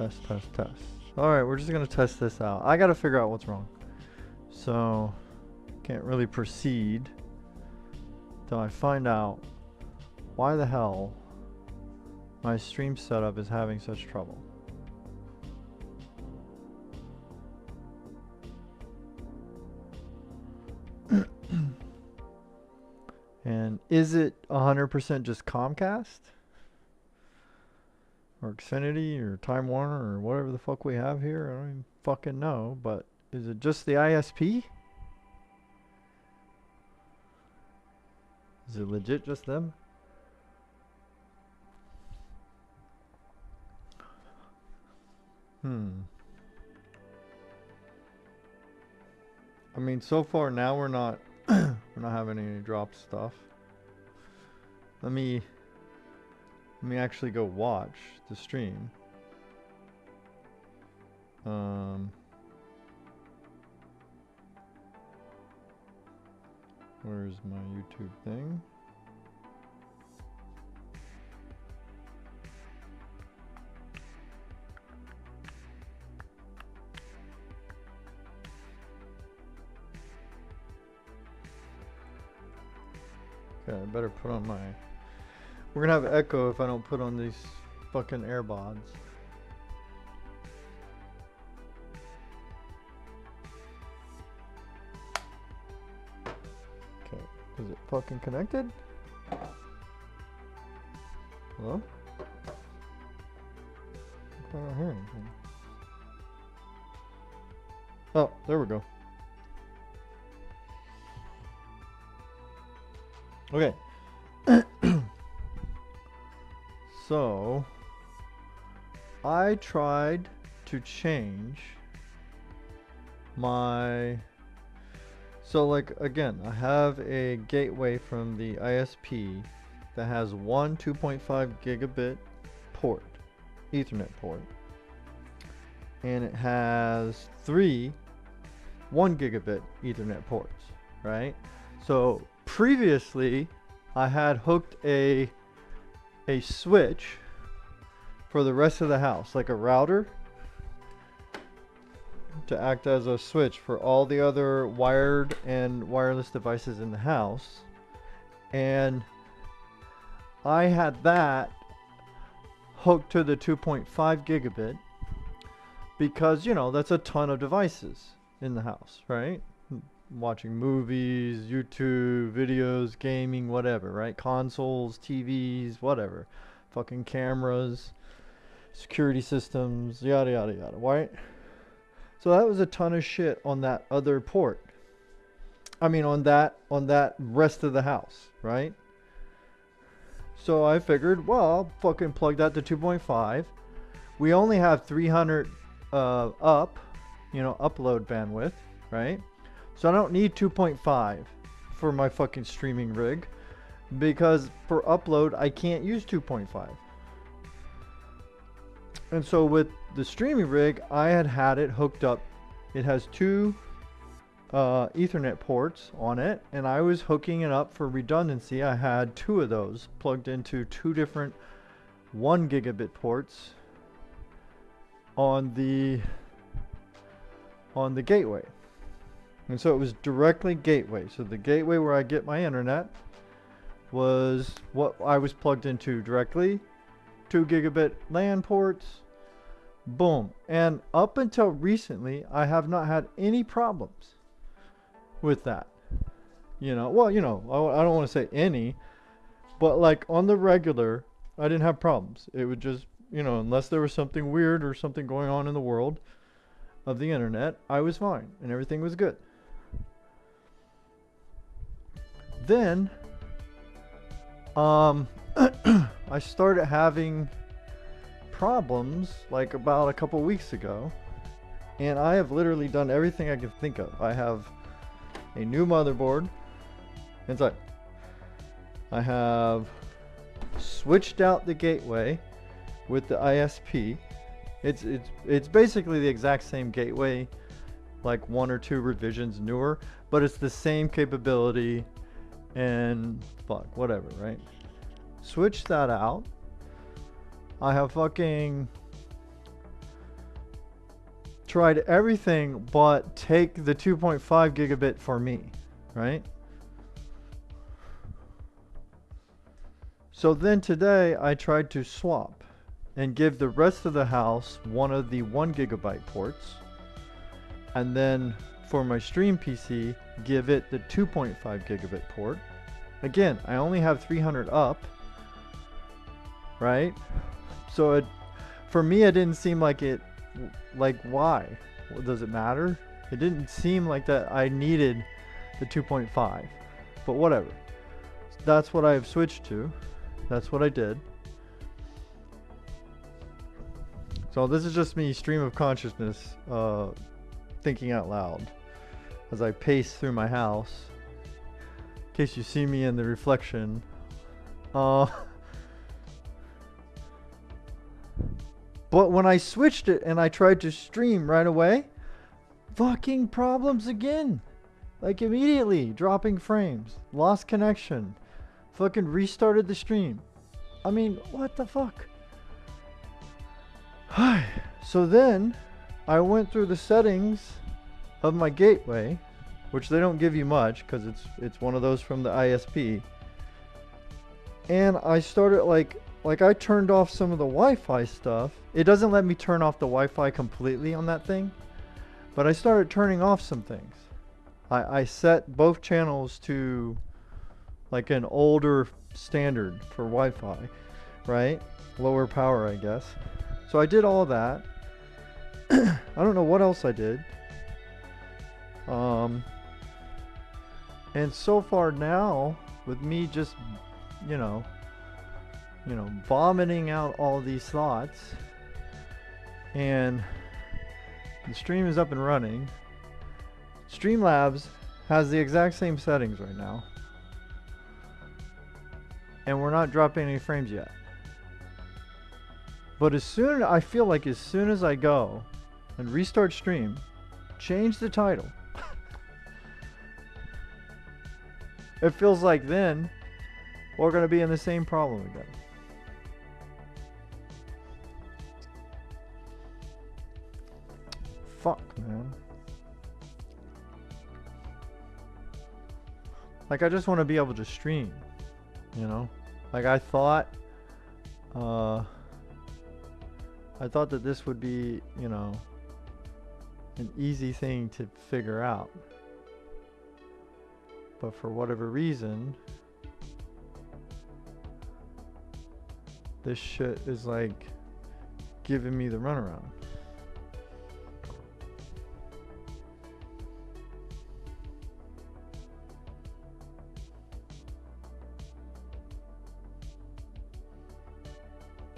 Test. Alright, we're just gonna test this out. I gotta figure out what's wrong. So, can't really proceed till I find out why the hell my stream setup is having such trouble. And is it 100% just Comcast? Or Xfinity or Time Warner or whatever the fuck we have here? I don't even fucking know, but is it just the ISP? Is it legit just them? I mean, so far now we're not we're not having any drop stuff. Let me actually go watch the stream. Where's my YouTube thing? Okay, I better put on my... We're gonna have echo if I don't put on these fucking AirPods. Okay, is it fucking connected? Hello? I don't hear anything. Oh, there we go. Okay. So, I tried to change my... So like, again, I have a gateway from the ISP that has one 2.5 gigabit port, Ethernet port. And it has three 1 gigabit Ethernet ports, right? So previously, I had hooked a switch for the rest of the house, like a router, to act as a switch for all the other wired and wireless devices in the house. And I had that hooked to the 2.5 gigabit because, you know, that's a ton of devices in the house, right? Watching movies, YouTube, videos, gaming, whatever, right? Consoles, TVs, whatever. Fucking cameras, security systems, yada, yada, yada, right? So that was a ton of shit on that other port. I mean, on that rest of the house, right? So I figured, well, I'll fucking plug that to 2.5. We only have 300 upload bandwidth, right? So I don't need 2.5 for my fucking streaming rig, because for upload I can't use 2.5. And so with the streaming rig, I had it hooked up. It has two Ethernet ports on it, and I was hooking it up for redundancy. I had two of those plugged into two different 1 gigabit ports on the gateway. And so it was directly gateway. So the gateway where I get my internet was what I was plugged into directly. 2 gigabit LAN ports. Boom. And up until recently, I have not had any problems with that. You know, well, you know, I don't want to say any, but like on the regular, I didn't have problems. It would just, you know, unless there was something weird or something going on in the world of the internet, I was fine and everything was good. Then I started having problems like about a couple weeks ago, and I have literally done everything I can think of. I have a new motherboard inside. I have switched out the gateway with the ISP. It's basically the exact same gateway, like 1 or 2 revisions newer, but it's the same capability and fuck whatever, right? Switch that out. I have fucking tried everything but take the 2.5 gigabit for me, right? So then today I tried to swap and give the rest of the house one of the 1 gigabyte ports, and then for my stream PC give it the 2.5 gigabit port. Again, I only have 300 up, right? So it, for me, it didn't seem like it, like why? Well, does it matter? It didn't seem like that I needed the 2.5, but whatever. That's what I've switched to. That's what I did. So this is just me stream of consciousness, thinking out loud as I pace through my house. In case you see me in the reflection. But when I switched it and I tried to stream right away, fucking problems again. Like immediately dropping frames, lost connection, fucking restarted the stream. I mean, what the fuck? So then I went through the settings of my gateway, which they don't give you much because it's one of those from the ISP. And I started like I turned off some of the Wi-Fi stuff. It doesn't let me turn off the Wi-Fi completely on that thing, but I started turning off some things. I set both channels to like an older standard for Wi-Fi, right? Lower power, I guess. So I did all that. I don't know what else I did. And so far now, with me just, you know, vomiting out all these thoughts, and the stream is up and running. Streamlabs has the exact same settings right now, and we're not dropping any frames yet. But I feel like as soon as I go and restart stream, change the title, it feels like then we're going to be in the same problem again. Fuck, man. Like, I just want to be able to stream, you know? Like, I thought that this would be, you know, an easy thing to figure out. But for whatever reason, this shit is like giving me the runaround.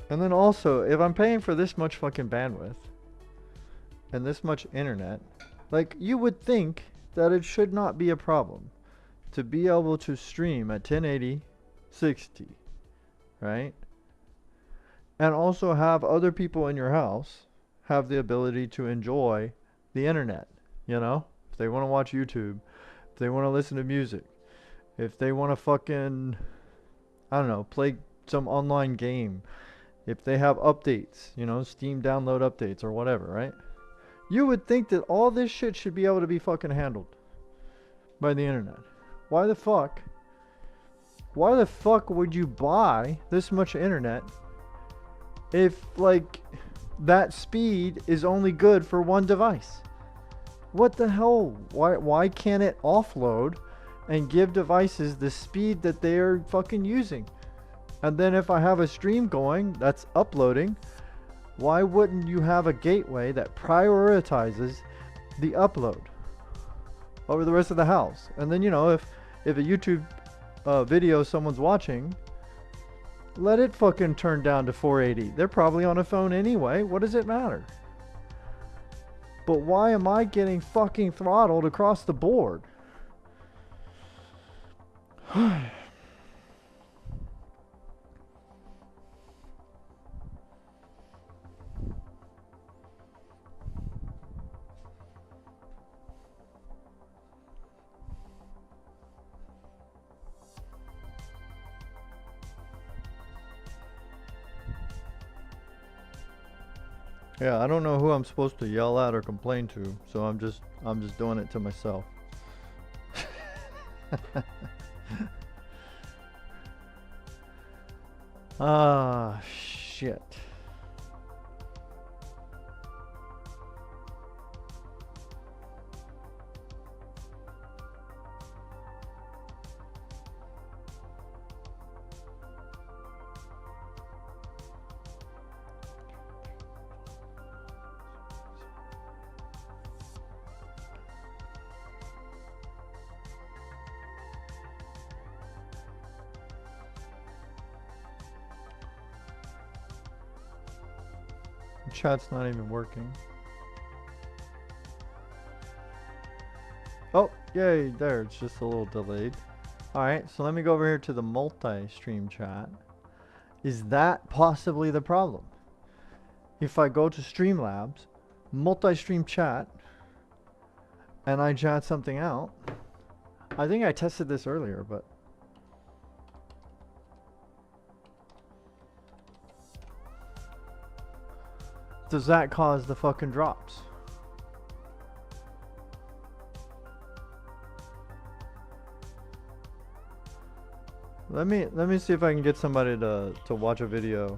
And then also, if I'm paying for this much fucking bandwidth and this much internet, like, you would think that it should not be a problem to be able to stream at 1080, 60, right? And also have other people in your house have the ability to enjoy the internet, you know? If they want to watch YouTube, if they want to listen to music, if they want to fucking, I don't know, play some online game, if they have updates, you know, Steam download updates or whatever, right? You would think that all this shit should be able to be fucking handled by the internet. Why the fuck would you buy this much internet if, like, that speed is only good for one device? What the hell? Why can't it offload and give devices the speed that they're fucking using? And then if I have a stream going that's uploading, why wouldn't you have a gateway that prioritizes the upload over the rest of the house? And then, you know, if a YouTube video someone's watching, let it fucking turn down to 480. They're probably on a phone anyway. What does it matter? But why am I getting fucking throttled across the board? Yeah, I don't know who I'm supposed to yell at or complain to, so I'm just doing it to myself. Ah, shit. Chat's not even working. Oh, yay, there, it's just a little delayed. Alright, so let me go over here to the multi-stream chat. Is that possibly the problem? If I go to Streamlabs, multi-stream chat, and I chat something out, I think I tested this earlier, but does that cause the fucking drops? Let me see if I can get somebody to watch a video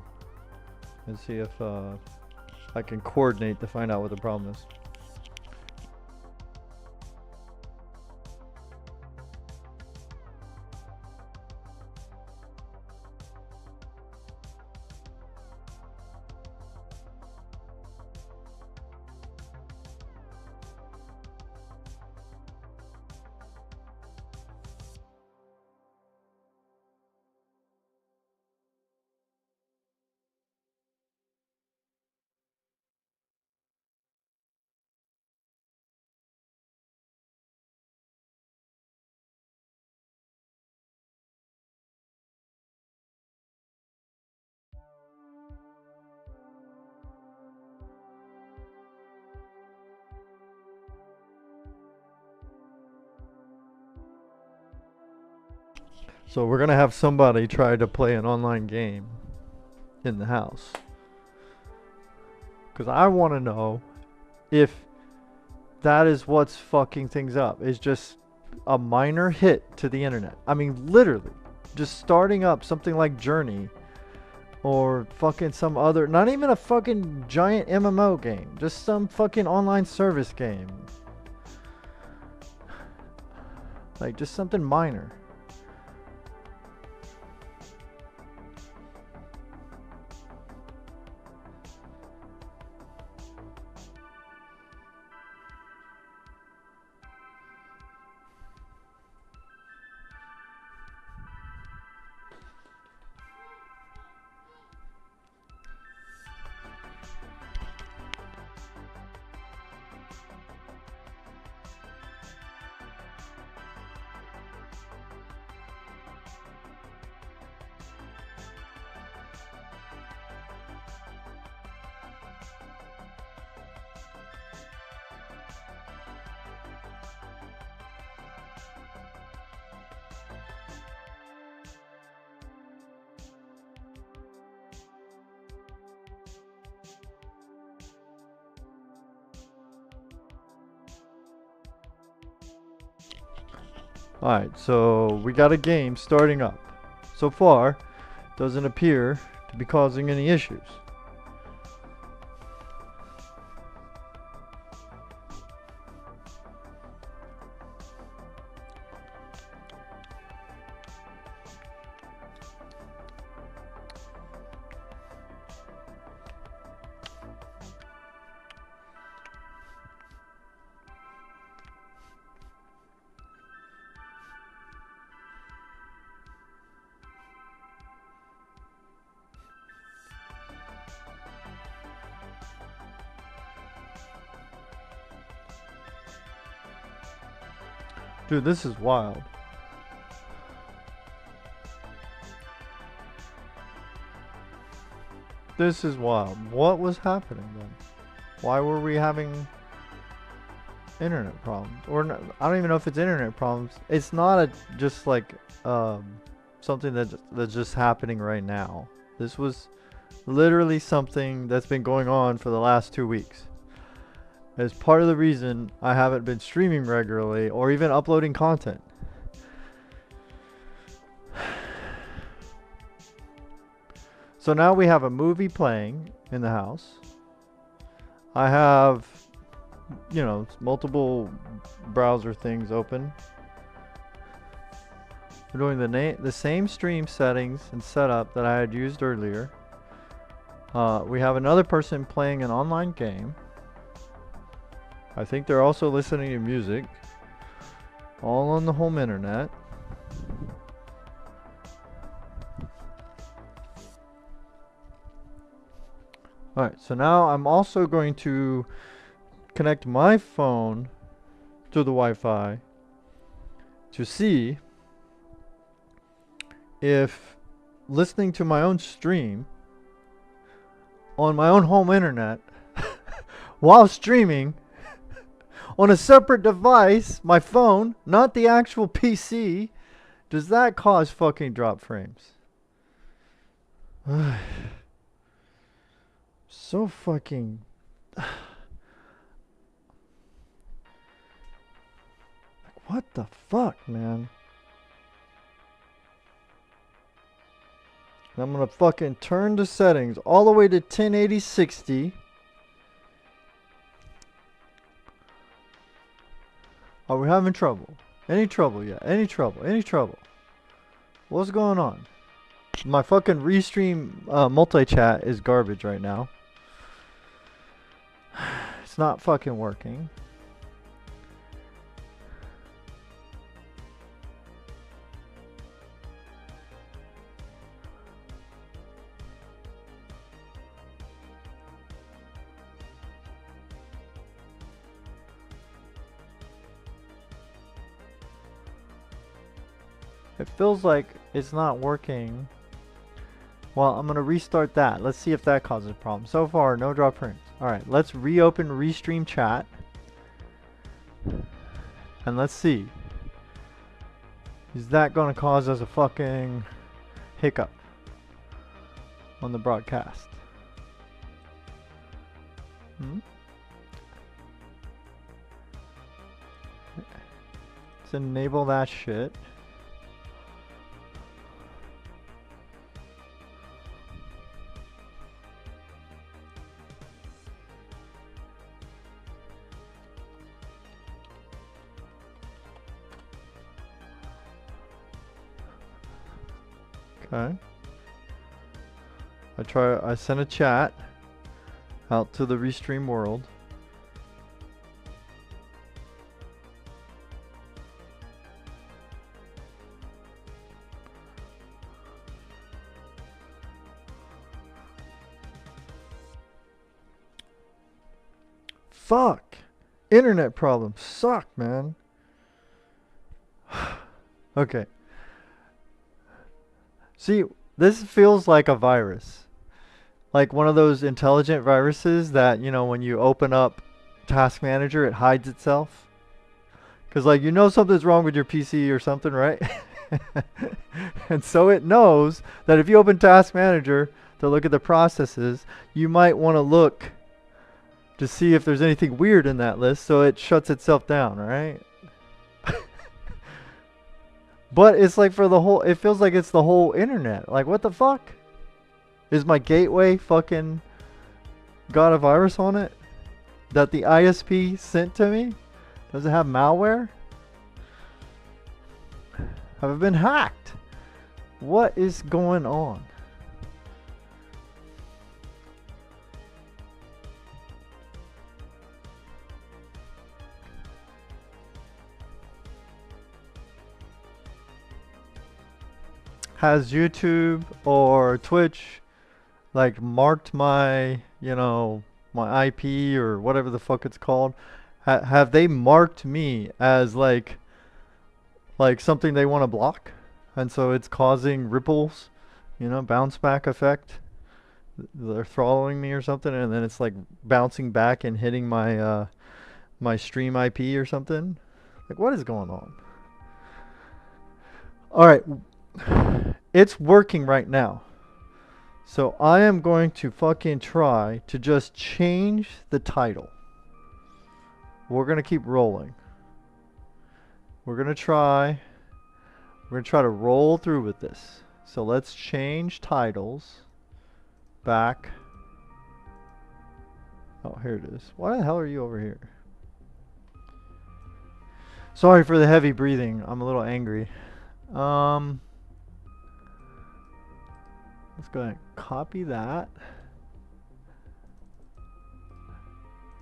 and see if I can coordinate to find out what the problem is. So we're gonna have somebody try to play an online game in the house. Because I want to know if that is what's fucking things up. It's just a minor hit to the internet. I mean, literally, just starting up something like Journey or fucking some other, not even a fucking giant MMO game, just some fucking online service game. Like, just something minor. Alright, so we got a game starting up. So far, doesn't appear to be causing any issues. Dude, this is wild. This is wild. What was happening then? Why were we having internet problems? Or no, I don't even know if it's internet problems. It's not just like something that's just happening right now. This was literally something that's been going on for the last 2 weeks. It's part of the reason I haven't been streaming regularly or even uploading content. So now we have a movie playing in the house. I have, you know, multiple browser things open. We're doing the same stream settings and setup that I had used earlier. We have another person playing an online game. I think they're also listening to music. All on the home internet. Alright, so now I'm also going to connect my phone to the Wi-Fi to see if listening to my own stream on my own home internet while streaming on a separate device, my phone, not the actual PC, does that cause fucking drop frames? So fucking... What the fuck, man? I'm gonna fucking turn the settings all the way to 1080-60. Are we having trouble? Any trouble yet? Any trouble? Any trouble? What's going on? My fucking restream multi-chat is garbage right now. It's not fucking working. It feels like it's not working. Well, I'm going to restart that. Let's see if that causes a problem. So far, no drop frames. Alright, let's reopen Restream Chat. And let's see. Is that going to cause us a fucking hiccup on the broadcast? Let's enable that shit. Okay. I sent a chat out to the Restream world. Fuck! Internet problems suck, man. Okay. See, this feels like a virus. Like one of those intelligent viruses that, you know, when you open up Task Manager, it hides itself. Because, like, you know something's wrong with your PC or something, right? And so it knows that if you open Task Manager to look at the processes, you might want to look to see if there's anything weird in that list, so it shuts itself down, right? But it's like for the whole, it feels like it's the whole internet. Like, what the fuck? Is my gateway fucking got a virus on it that the ISP sent to me? Does it have malware? Have I been hacked? What is going on? Has YouTube or Twitch like marked my, you know, my IP or whatever the fuck it's called? Have they marked me as like something they want to block? And so it's causing ripples, you know, bounce back effect. They're throttling me or something, and then it's like bouncing back and hitting my my stream IP or something. Like, what is going on? All right. It's working right now. So I am going to fucking try to just change the title. We're gonna keep rolling. We're gonna try to roll through with this. So let's change titles back. Oh, here it is. Why the hell are you over here? Sorry for the heavy breathing. I'm a little angry. Let's go ahead and copy that.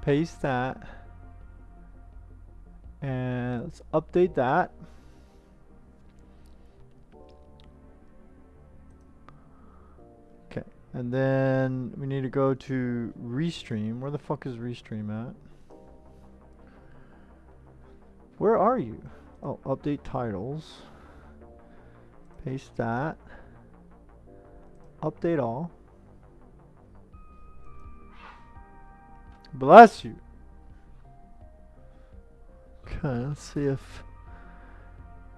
Paste that. And let's update that. Okay. And then we need to go to Restream. Where the fuck is Restream at? Where are you? Oh, update titles. Paste that. Update all. Bless you. Okay, let's see if...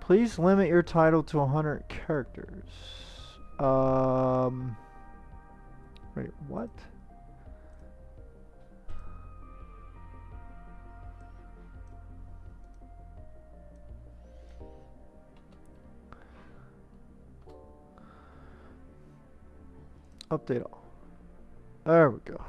Please limit your title to 100 characters. Wait, what? Update all. There we go.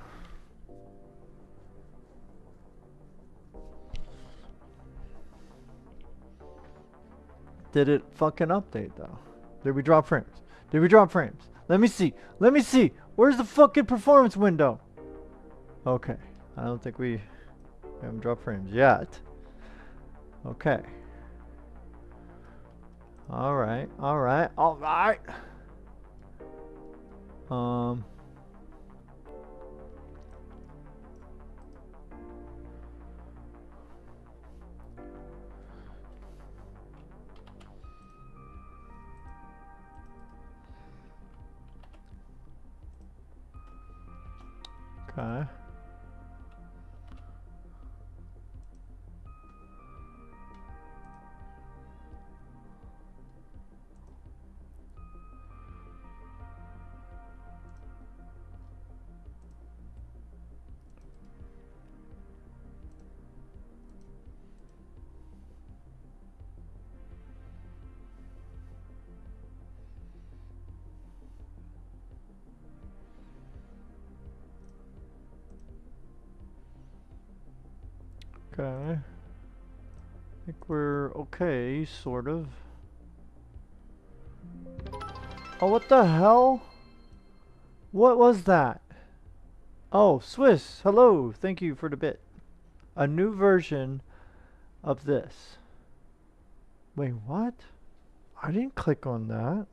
Did it fucking update though? Did we drop frames? Did we drop frames? Let me see. Let me see. Where's the fucking performance window? Okay. I don't think we haven't dropped frames yet. Okay. Alright. Alright. Alright. Okay. Okay. I think we're okay, sort of. Oh, what the hell? What was that? Oh, Swiss, hello, thank you for the bit. A new version of this. Wait, what? I didn't click on that.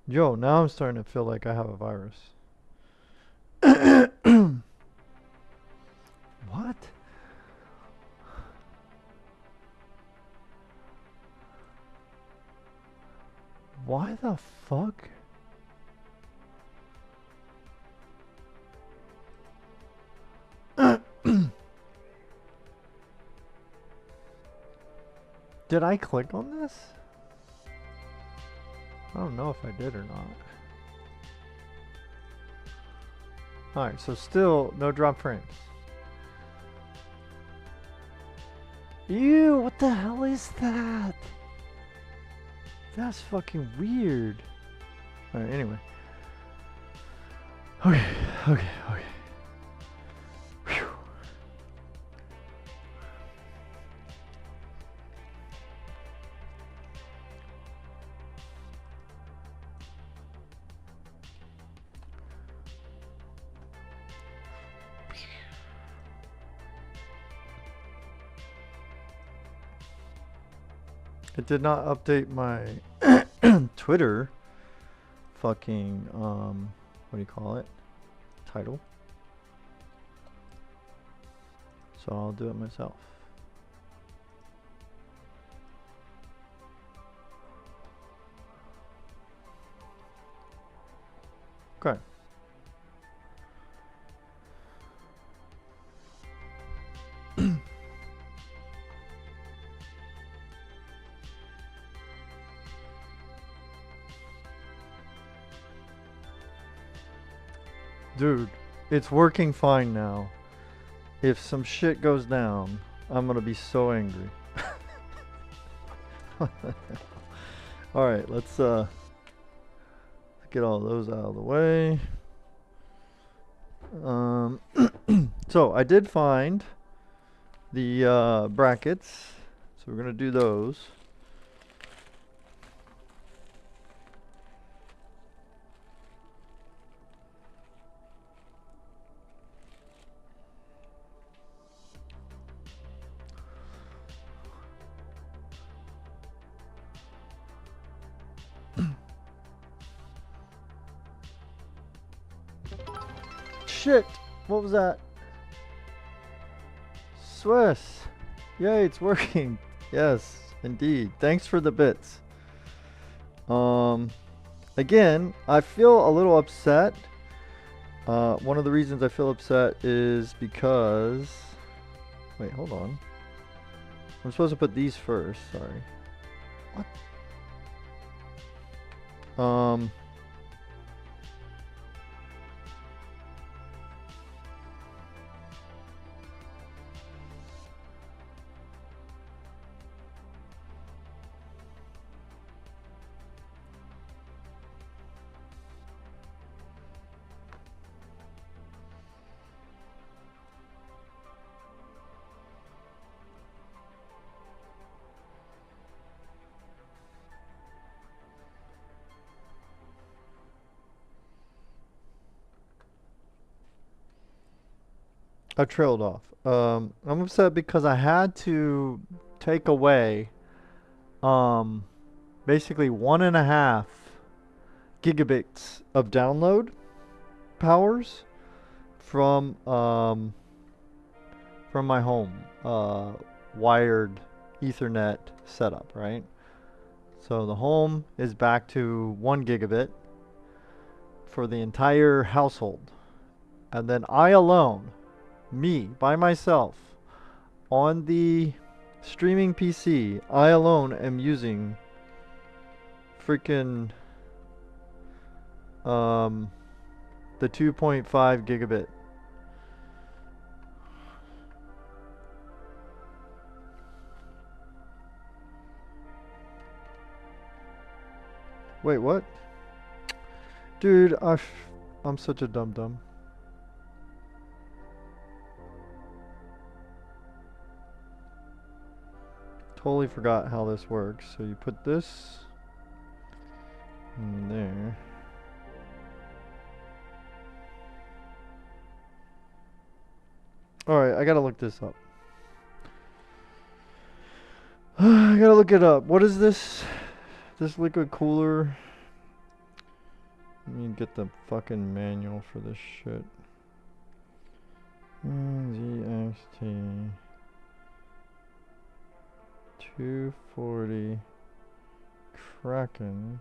Yo, now I'm starting to feel like I have a virus. What? Why the fuck? Did I click on this? I don't know if I did or not. Alright, so still no drop frames. Ew, what the hell is that? That's fucking weird. Alright, anyway. Okay. Whew. It did not update my Twitter fucking what do you call it? Title. So I'll do it myself. Okay. Dude, it's working fine now. If some shit goes down, I'm gonna be so angry. Alright, let's get all those out of the way. So I did find the brackets, so we're gonna do those. Shit! What was that? Swiss! Yay, it's working! Yes, indeed. Thanks for the bits. Again, I feel a little upset. One of the reasons I feel upset is because... Wait, hold on. I'm supposed to put these first, sorry. What? I trailed off. I'm upset because I had to take away basically 1.5 gigabits of download powers from my home wired Ethernet setup, right? So the home is back to 1 gigabit for the entire household. And then I alone, me, by myself, on the streaming PC, I alone am using freaking the 2.5 gigabit. Wait, what? Dude, I'm such a dum-dum. Totally forgot how this works. So you put this in there. Alright, I gotta look this up. I gotta look it up. What is this? This liquid cooler? Let me get the fucking manual for this shit. NZXT 240 Kraken.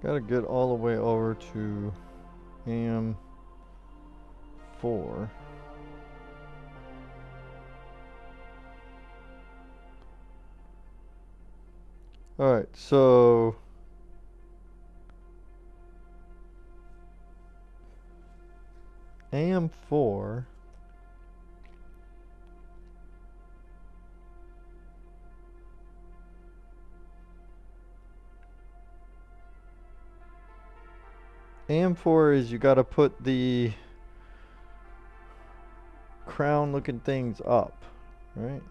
Gotta get all the way over to AM4. Alright, so AM4 AM4 is you gotta put the crown looking things up, right?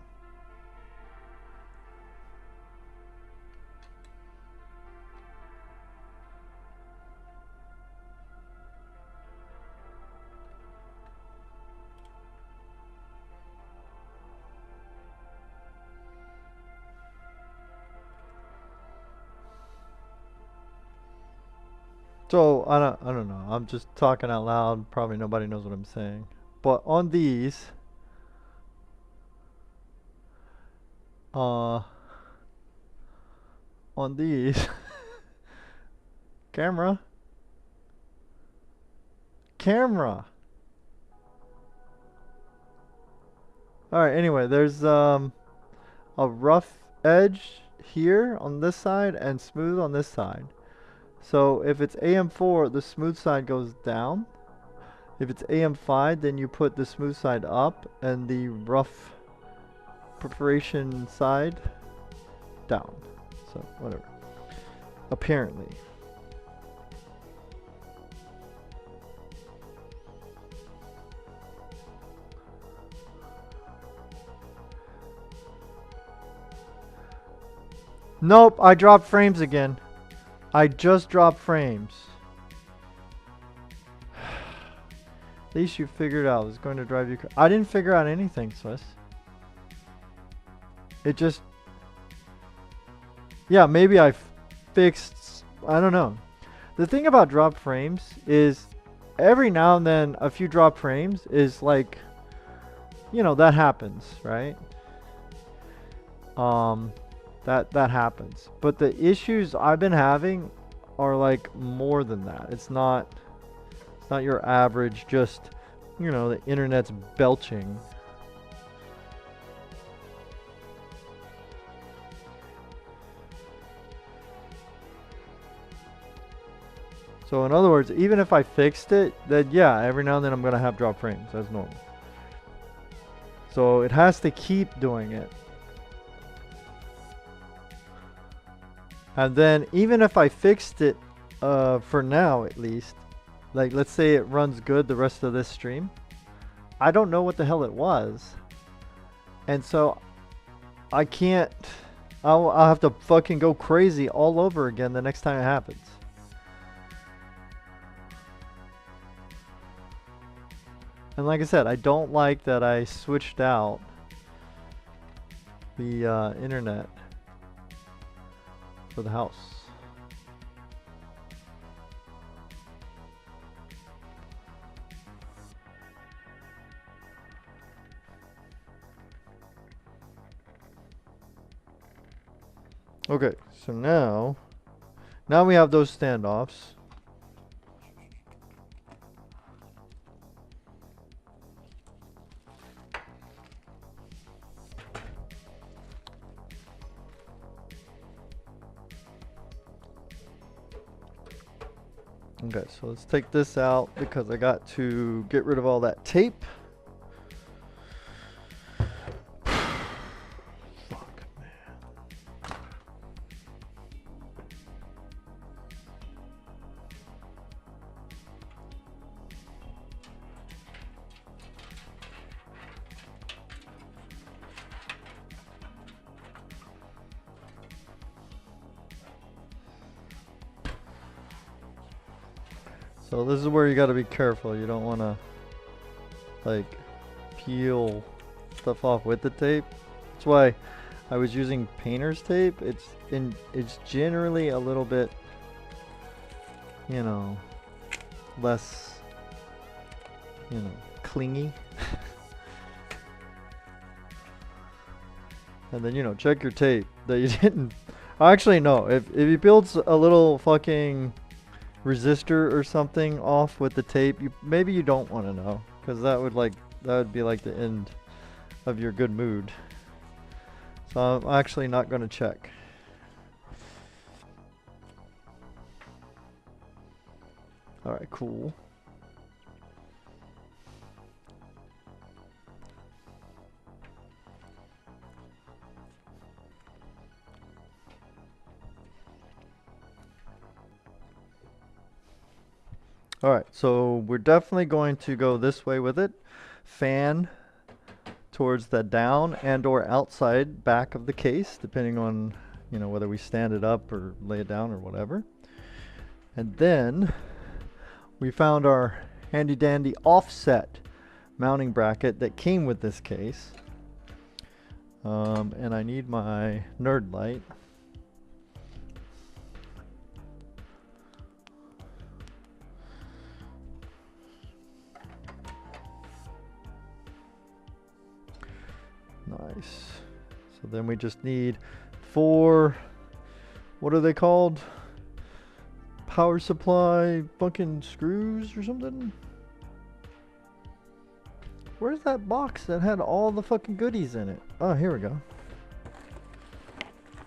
So I don't know. I'm just talking out loud. Probably nobody knows what I'm saying. But on these, on these, camera. All right. Anyway, there's a rough edge here on this side and smooth on this side. So if it's AM4, the smooth side goes down. If it's AM5, then you put the smooth side up and the rough perforation side down. So whatever. Apparently. Nope, I dropped frames again. I just dropped frames. At least you figured out it's going to drive you I didn't figure out anything, Swiss. It just... Yeah, maybe I fixed... I don't know. The thing about drop frames is every now and then a few drop frames is like... You know, that happens, right? That happens. But the issues I've been having are like more than that. It's not your average just, you know, the internet's belching. So in other words, even if I fixed it, then yeah, every now and then I'm gonna have drop frames. That's normal. So it has to keep doing it. And then even if I fixed it, for now at least, like let's say it runs good the rest of this stream, I don't know what the hell it was. And so I can't, I'll have to fucking go crazy all over again the next time it happens. And like I said, I don't like that I switched out the internet for the house. Okay, so now we have those standoffs. Okay, so let's take this out because I got to get rid of all that tape. Fuck, man. So this is where you got to be careful. You don't want to like peel stuff off with the tape. That's why I was using painter's tape. It's generally a little bit, you know, less, you know, clingy. And then, you know, check your tape that you didn't. Actually, no. If you build a little fucking resistor or something off with the tape, maybe you don't want to know, because that would be like the end of your good mood. So I'm actually not going to check. All right, cool. Alright, so we're definitely going to go this way with it. Fan towards the down and or outside back of the case, depending on, you know, whether we stand it up or lay it down or whatever. And then we found our handy dandy offset mounting bracket that came with this case. And I need my nerd light. device. So then we just need 4, what are they called? Power supply fucking screws or something? Where's that box that had all the fucking goodies in it? Oh, here we go.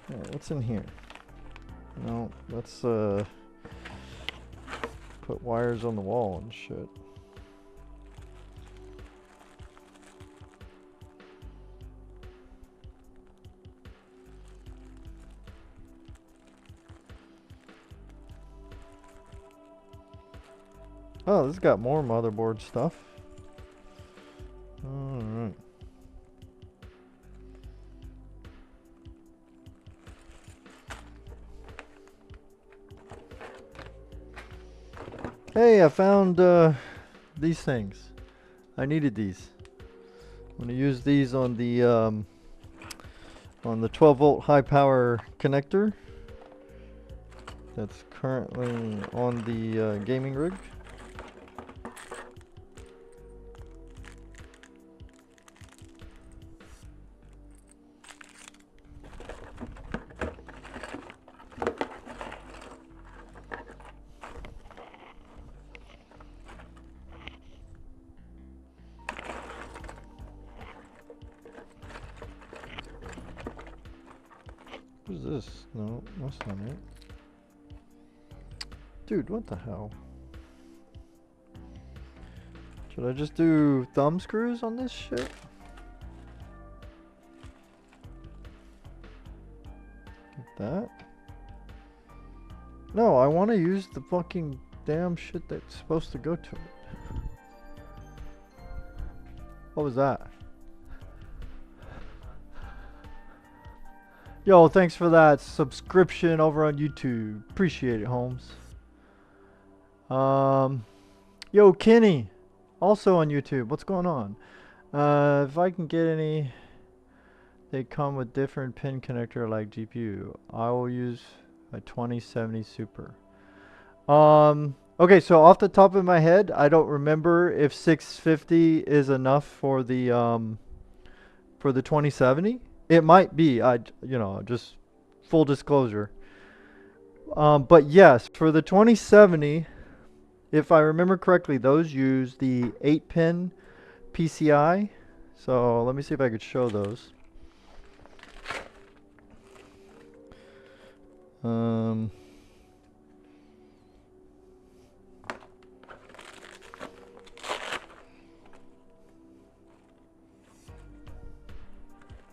Yeah, what's in here? No, let's put wires on the wall and shit. Oh, this got more motherboard stuff. Alright. Hey, I found these things. I needed these. I'm gonna use these on the 12-volt high power connector that's currently on the gaming rig. What is this? No, that's not it. Dude, what the hell? Should I just do thumb screws on this shit? Like that? No, I want to use the fucking damn shit that's supposed to go to it. What was that? Yo, thanks for that subscription over on YouTube. Appreciate it, Holmes. Yo, Kenny, also on YouTube. What's going on? If I can get any, they come with different pin connector like GPU. I will use a 2070 Super. Okay, so off the top of my head, I don't remember if 650 is enough for the 2070. It might be, you know, just full disclosure. But yes, for the 2070, if I remember correctly, those use the 8-pin PCI. So let me see if I could show those.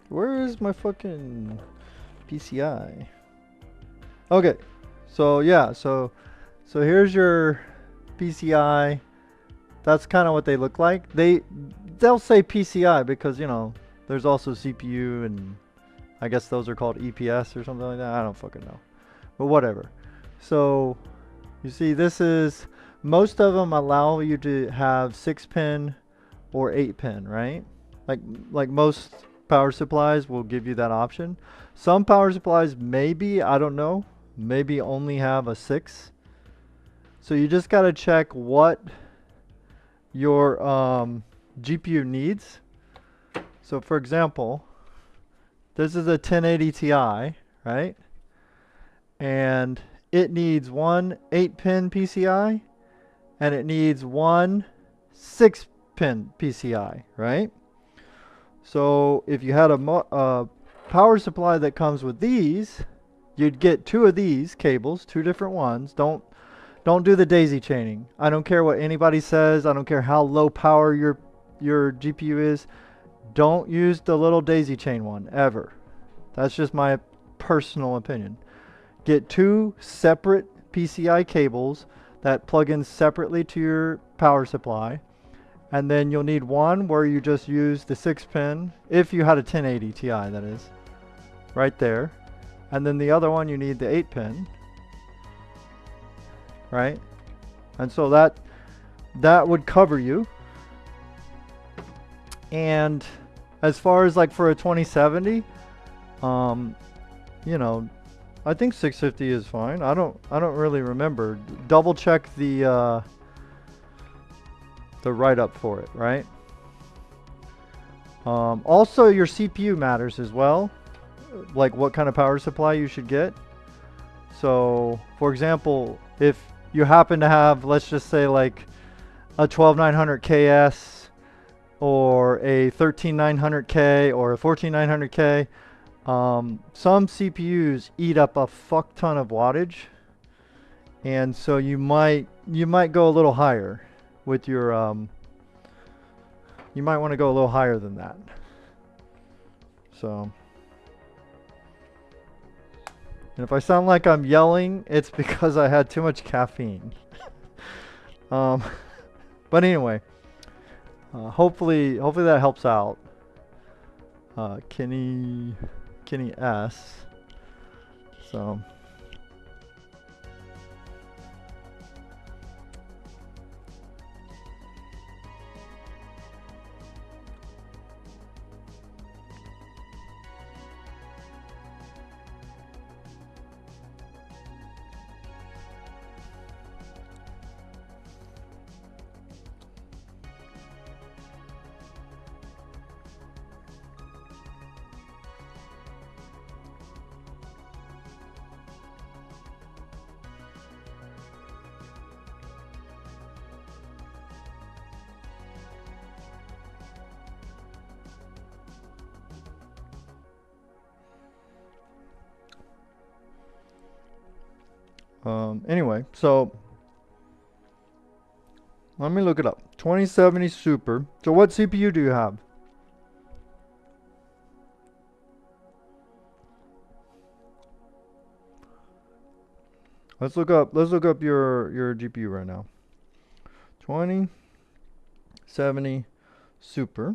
Where is my fucking PCI? Okay, so yeah, so here's your PCI. That's kind of what they look like. They'll say PCI because, you know, there's also CPU, and I guess those are called EPS or something like that. I don't fucking know, but whatever. So you see, this is, most of them allow you to have 6-pin or 8-pin, right? Like most power supplies will give you that option. Some power supplies maybe, I don't know, maybe only have a 6. So you just got to check what your GPU needs. So for example, this is a 1080 Ti, right? And it needs one 8-pin PCI and it needs one 6-pin PCI, right? So if you had a power supply that comes with these, you'd get 2 of these cables, 2 different ones. Don't do the daisy chaining. I don't care what anybody says. I don't care how low power your GPU is. Don't use the little daisy chain one ever. That's just my personal opinion. Get 2 separate PCI cables that plug in separately to your power supply. And then you'll need one where you just use the 6-pin, if you had a 1080 Ti, that is, right there. And then the other one, you need the 8-pin, right? And so that would cover you. And as far as like for a 2070, you know, I think 650 is fine. I don't really remember. Double check the write-up for it, right? Also, your CPU matters as well, like what kind of power supply you should get. So, for example, if you happen to have, let's just say, like a 12900KS or a 13900K or a 14900K, some CPUs eat up a fuck ton of wattage, and so you might go a little higher with your you might want to go a little higher than that. So, and if I sound like I'm yelling, it's because I had too much caffeine. But anyway, hopefully that helps out. Kenny S. So. Anyway, so let me look it up. 2070 Super. So what CPU do you have? Let's look up your GPU right now. 2070 Super.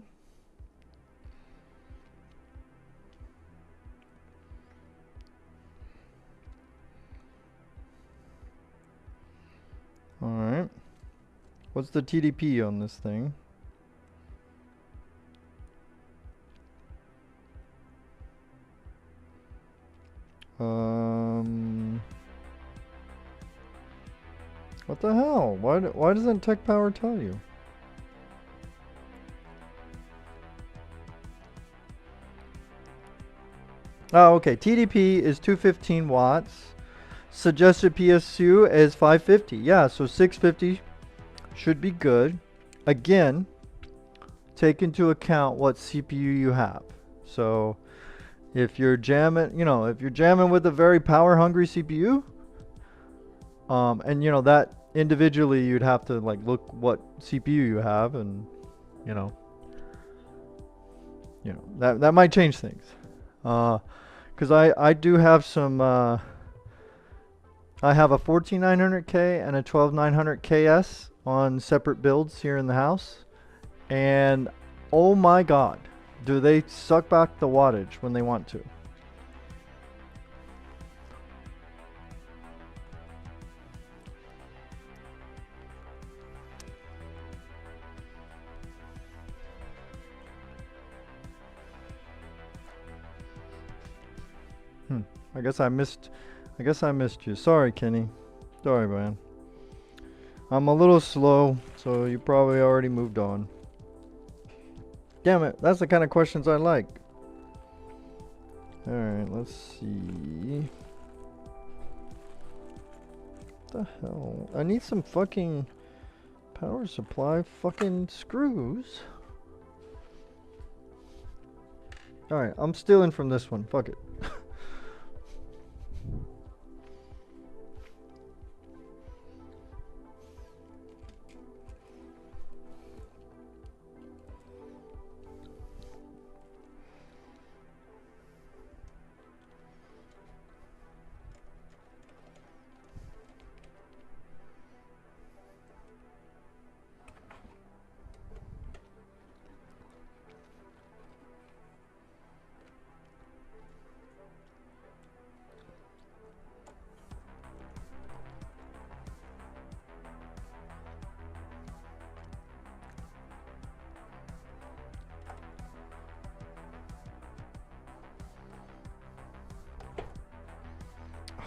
Alright. What's the TDP on this thing? What the hell? Why doesn't Tech Power tell you? Oh, okay. TDP is 215 watts. Suggested PSU is 550. Yeah, so 650 should be good. Again, take into account what CPU you have. So if you're jamming, if you're jamming with a very power hungry CPU, and that individually you'd have to like look what CPU you have, and that might change things. Because I do have some. I have a 14900K and a 12900KS on separate builds here in the house, and oh my god, do they suck back the wattage when they want to. I guess I missed you. Sorry, Kenny. Sorry, man. I'm a little slow, so you probably already moved on. Damn it, that's the kind of questions I like. Alright, let's see. What the hell? I need some fucking power supply fucking screws. Alright, I'm stealing from this one. Fuck it.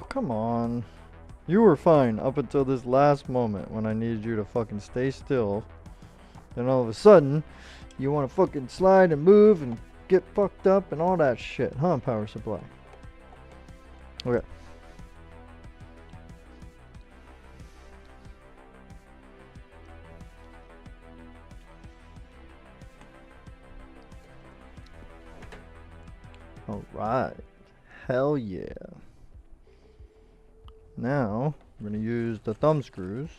Come on. You were fine up until this last moment when I needed you to fucking stay still. Then all of a sudden, You want to fucking slide and move and get fucked up and all that shit, huh, power supply? Okay. All right. Hell yeah. Now, we're going to use the thumb screws.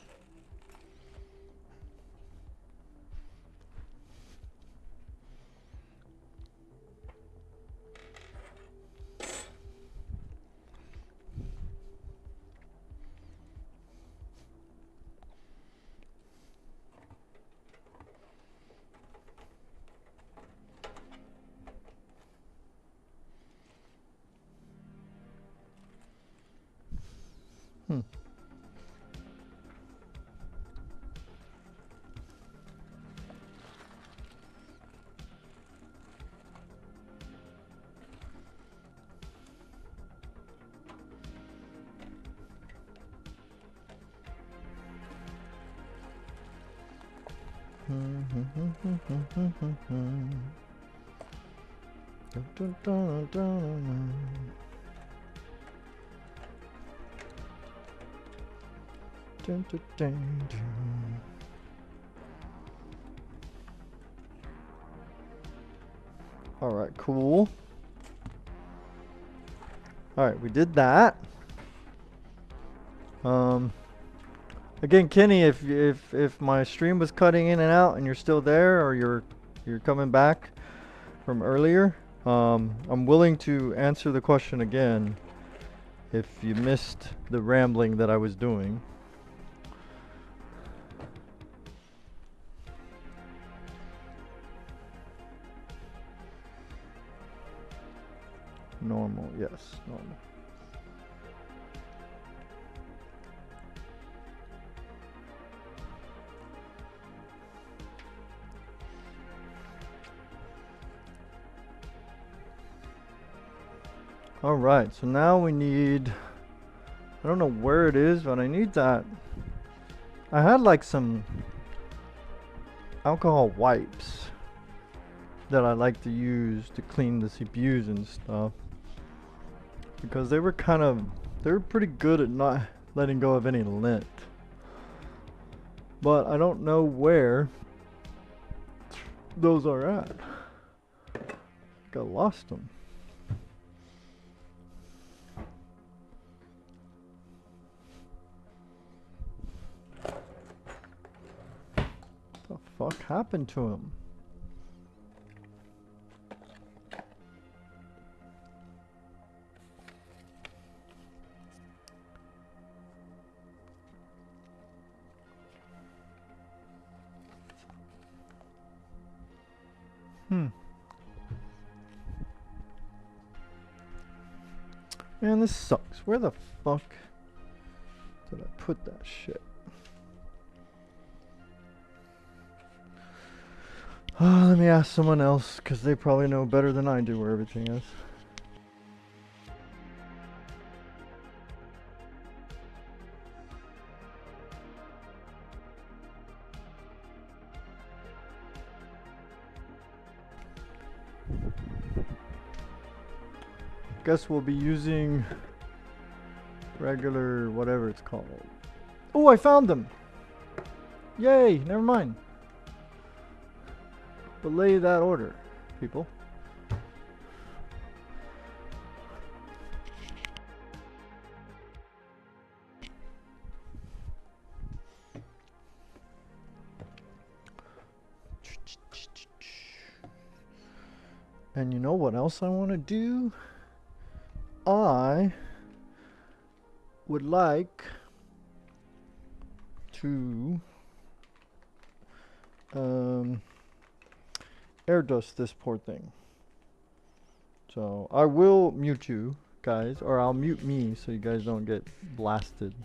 All right, cool. All right, we did that. Again, Kenny, if my stream was cutting in and out and you're still there, or you're coming back from earlier, I'm willing to answer the question again if you missed the rambling that I was doing. Normal, yes, normal. All right, so now we need, I don't know where it is, but I need that. I had like some alcohol wipes that I like to use to clean the CPUs and stuff, because they were pretty good at not letting go of any lint. But I don't know where those are at. I lost them. What the fuck happened to him? Man, this sucks. Where the fuck did I put that shit? Let me ask someone else, because they probably know better than I do where everything is. Guess we'll be using regular whatever it's called. Oh, I found them! Yay! Never mind. Belay that order, people. And you know what else I want to do? I would like to air dust this poor thing. So I will mute you guys, or I'll mute me so you guys don't get blasted.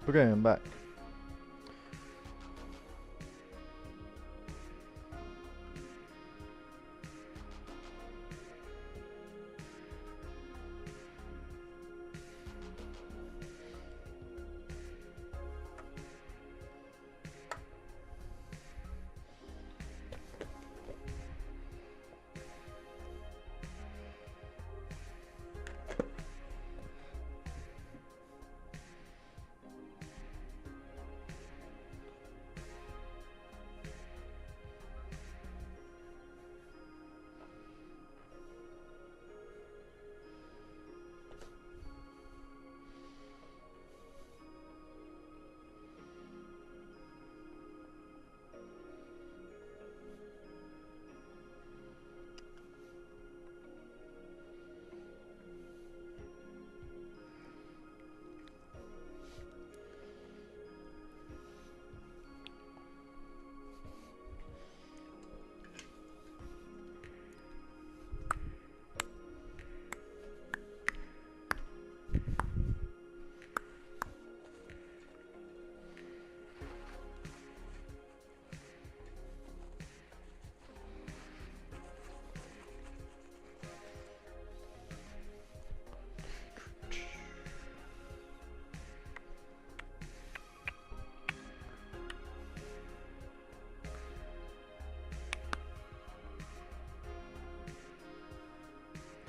Okay, I'm back.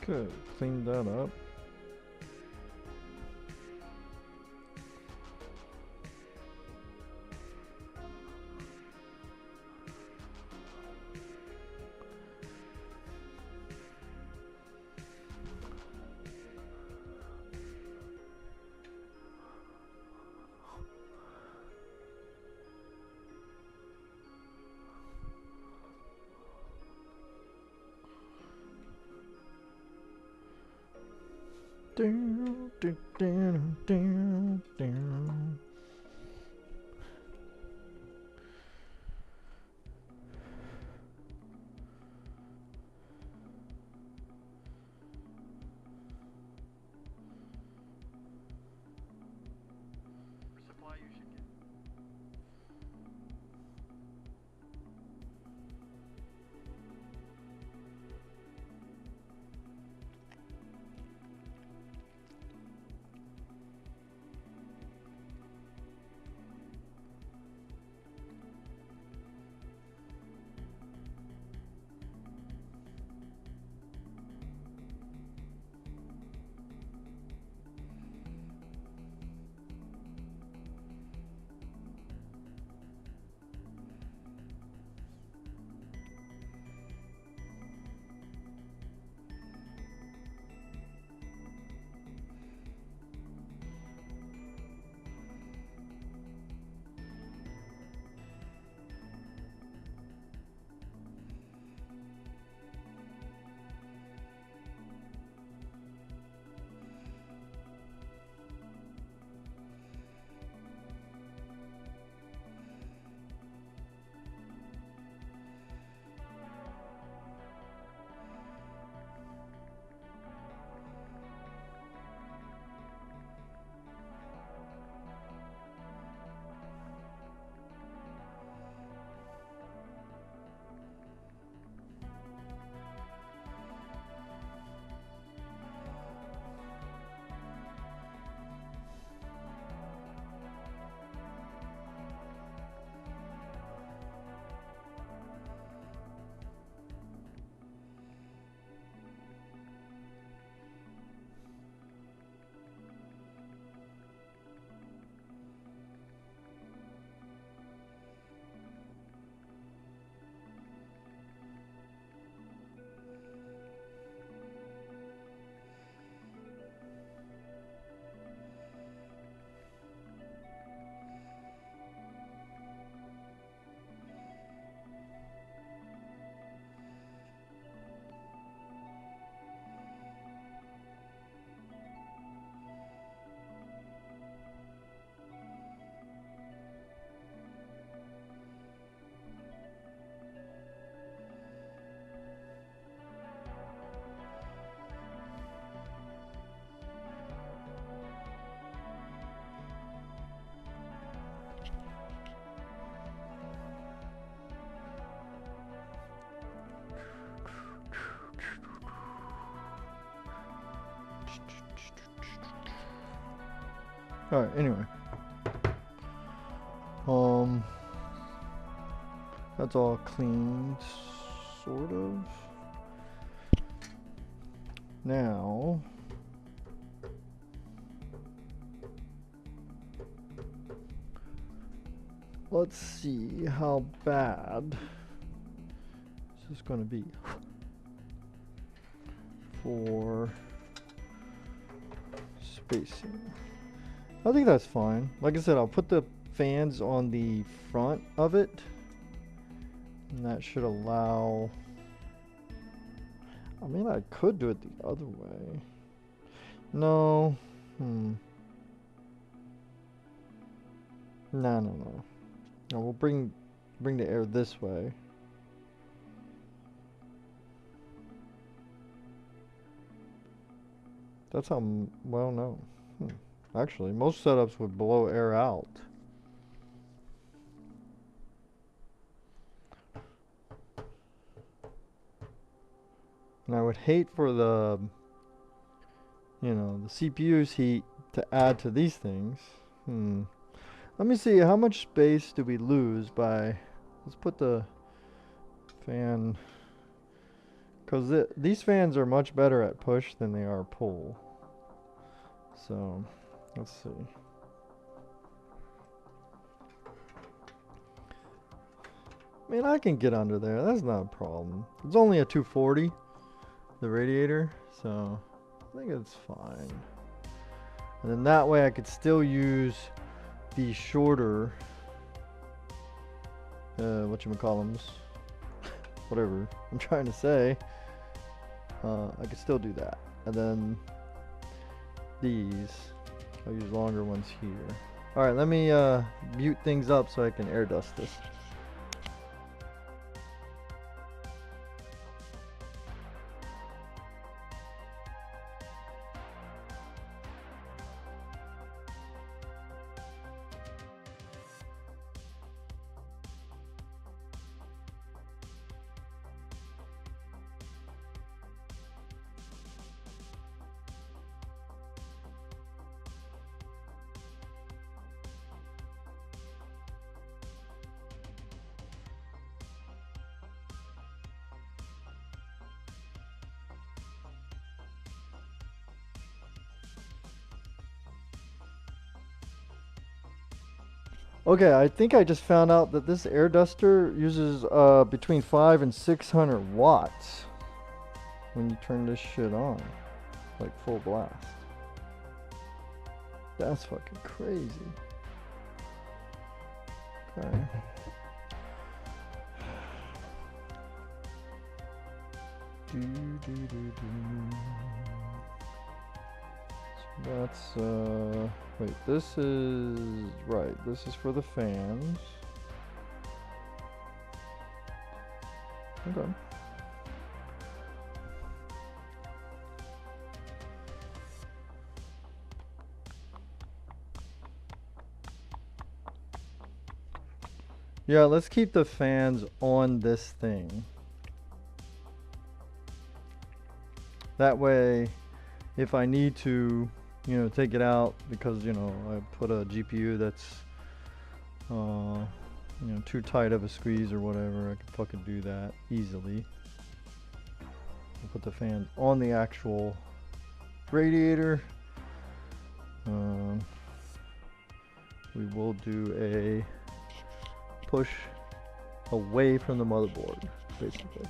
Good, clean that up. Down, down, down, down, down. Supply you should get. Alright, anyway. That's all cleaned, sort of. Now, let's see how bad this is going to be for spacing. I think that's fine. Like I said, I'll put the fans on the front of it, and that should allow. I mean, I could do it the other way. No. No, no. No, we'll bring the air this way. That's how. Well, no. Actually, most setups would blow air out. And I would hate for the, you know, the CPU's heat to add to these things. Let me see, how much space do we lose by, let's put the fan, because these fans are much better at push than they are pull. So, let's see. I mean, I can get under there, that's not a problem. It's only a 240. The radiator, so I think it's fine. And then that way I could still use the shorter whatchamacallums, whatever I'm trying to say. I could still do that. And then these, I'll use longer ones here. Alright, let me mute things up so I can air dust this. Okay, I think I just found out that this air duster uses between 500 and 600 watts when you turn this shit on, like full blast. That's fucking crazy. Okay. That's wait, this is right, this is for the fans. Okay. Yeah, let's keep the fans on this thing. That way, if I need to, you know, take it out because, you know, I put a GPU that's, you know, too tight of a squeeze or whatever, I can fucking do that easily. I'll put the fans on the actual radiator. We will do a push away from the motherboard, basically.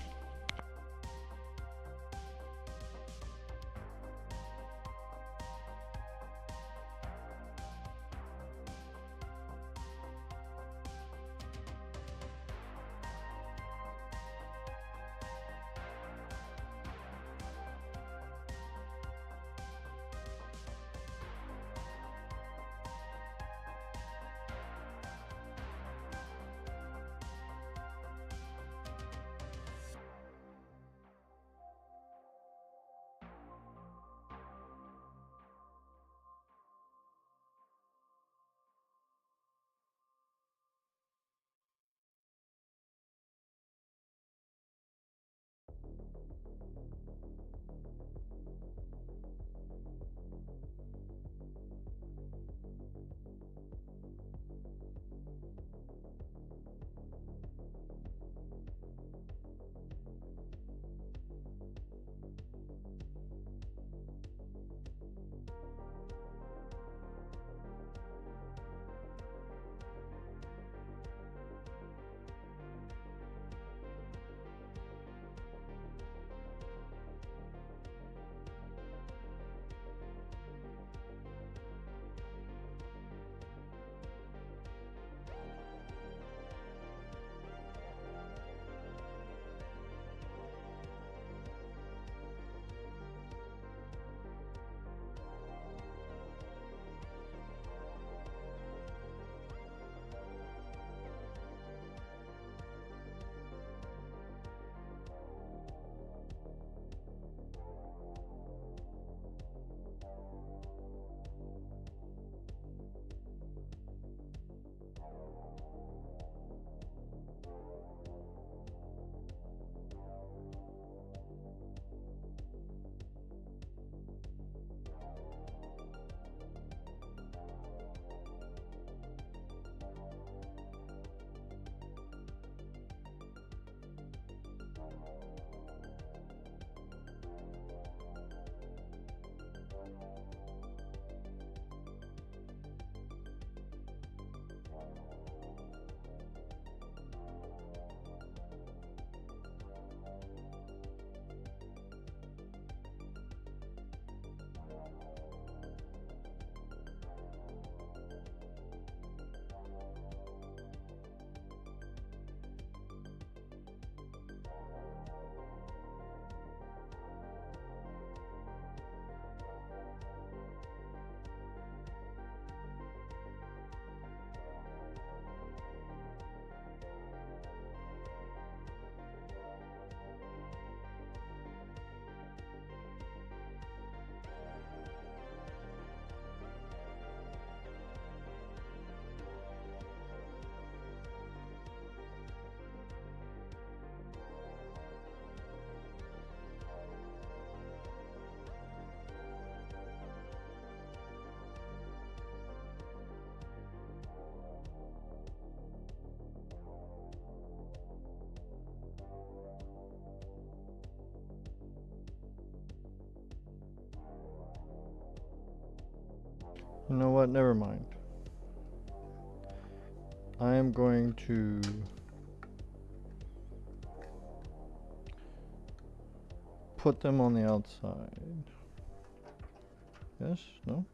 You know what? Never mind. I am going to put them on the outside. Yes? No?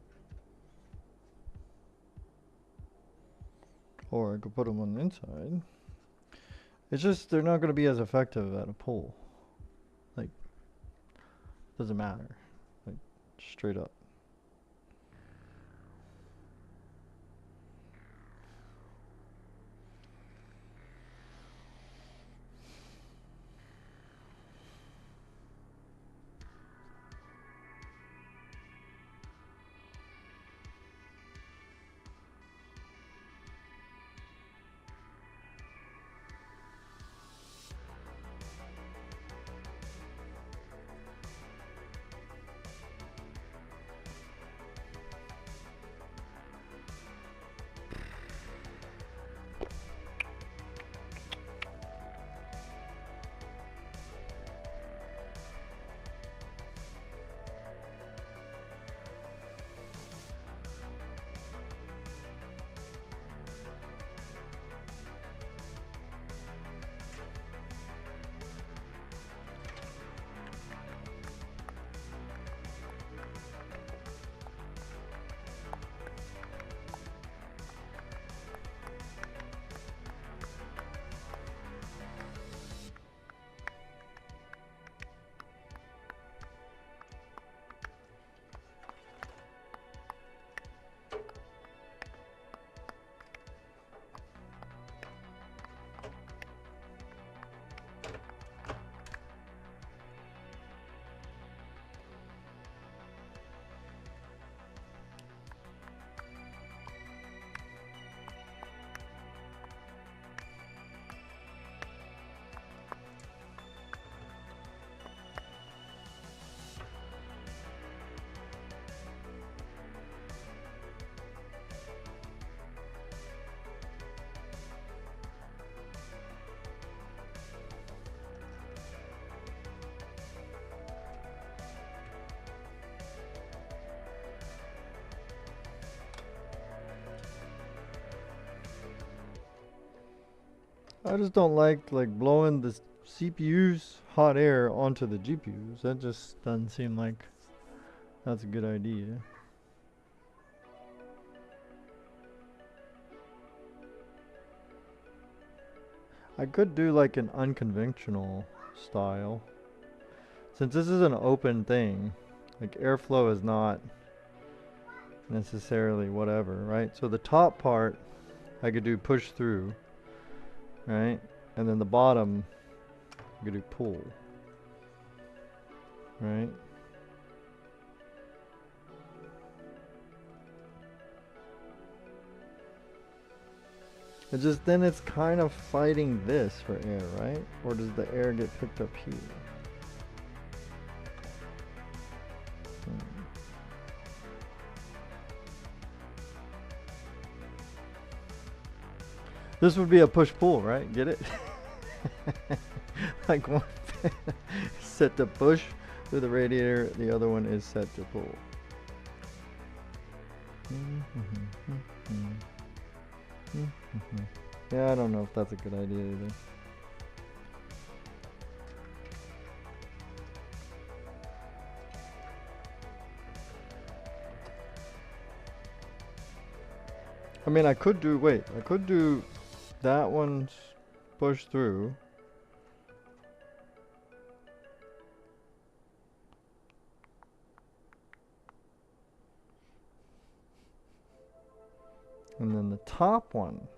Or I could put them on the inside. It's just they're not going to be as effective at a pull. Like, doesn't matter. Like, straight up. I just don't like blowing the CPU's hot air onto the GPUs. That just doesn't seem like that's a good idea. I could do like an unconventional style. Since this is an open thing, like airflow is not necessarily whatever, right? So the top part I could do push through, right? And then the bottom I could do pull, right? It just, then it's kind of fighting this for air, right? Or does the air get picked up here? This would be a push-pull, right? Get it? Like one set to push through the radiator, the other one is set to pull. Yeah, I don't know if that's a good idea either. I mean, I could do, wait, I could do that one's push through. And then the top one,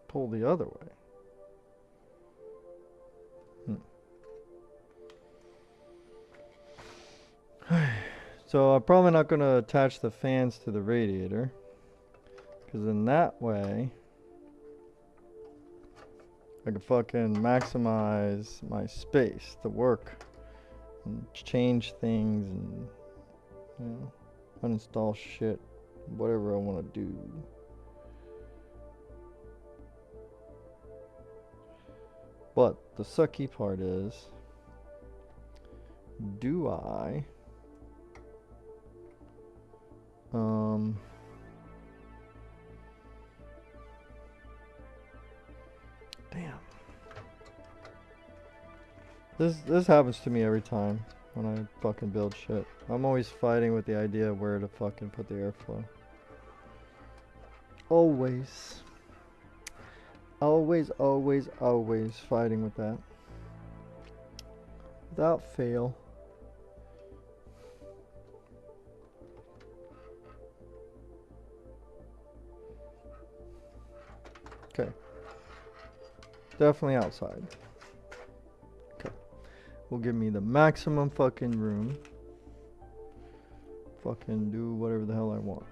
pull the other way. So I'm probably not going to attach the fans to the radiator, because in that way I can fucking maximize my space to work and change things and, you know, uninstall shit, whatever I want to do. But the sucky part is, do I Damn. This happens to me every time when I fucking build shit. I'm always fighting with the idea of where to fucking put the airflow. Always. Always, always, always fighting with that. Without fail. Okay. Definitely outside. Okay. Will give me the maximum fucking room. Fucking do whatever the hell I want.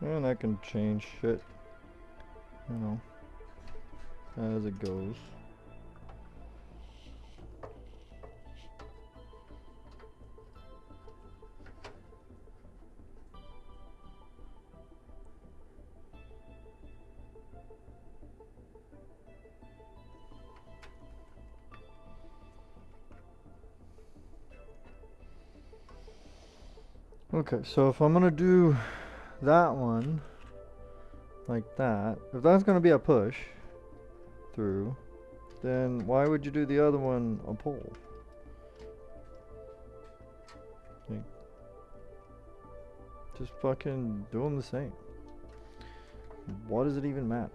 And I can change shit, you know, as it goes. Okay, so if I'm gonna do that one like that, if that's gonna be a push through, then why would you do the other one a pull? Like, just fucking do them the same. What does it even matter?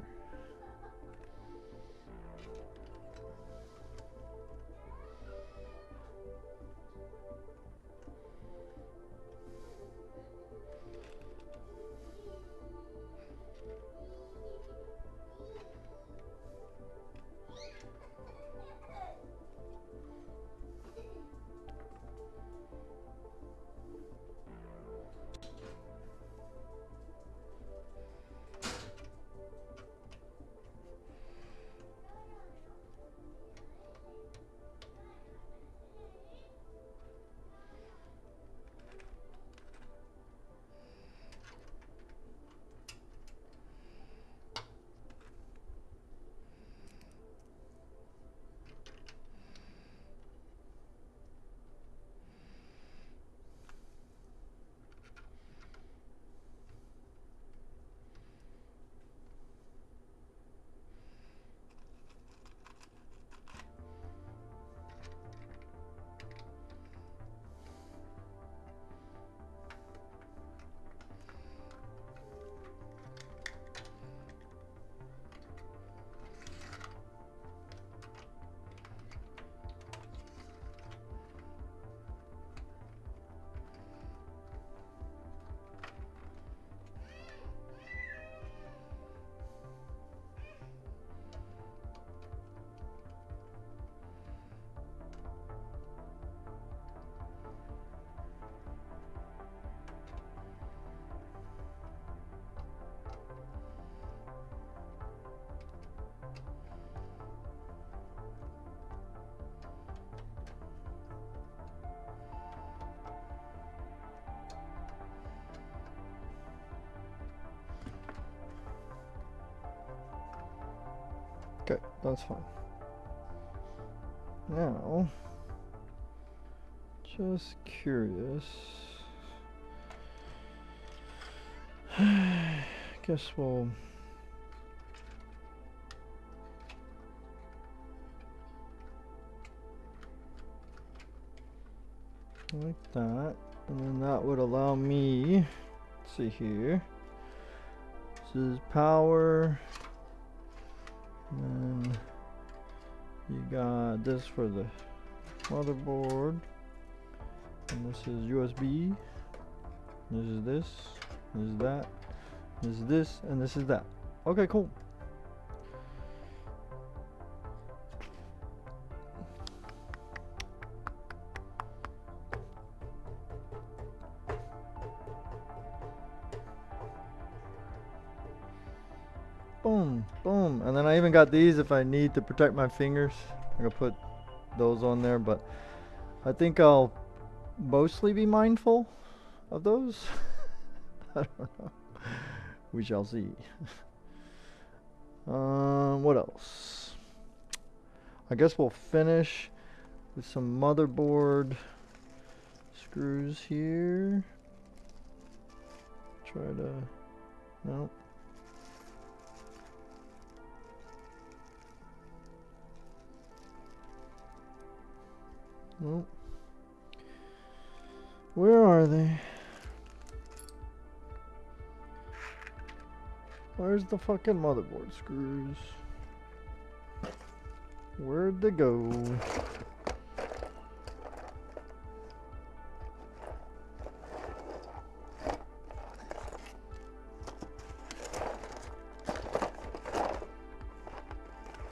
Okay, that's fine. Now, just curious. Guess we'll like that, and then that would allow me, let's see here, this is power, and then you got this for the motherboard, and this is USB, this is this is that, this is this, and this is that. Okay, cool. Boom, boom. And then I even got these if I need to protect my fingers. I'm gonna put those on there, but I think I'll mostly be mindful of those. I don't know. We shall see. What else? I guess we'll finish with some motherboard screws here. Try to, nope. Nope. Where are they? Where's the fucking motherboard screws? Where'd they go?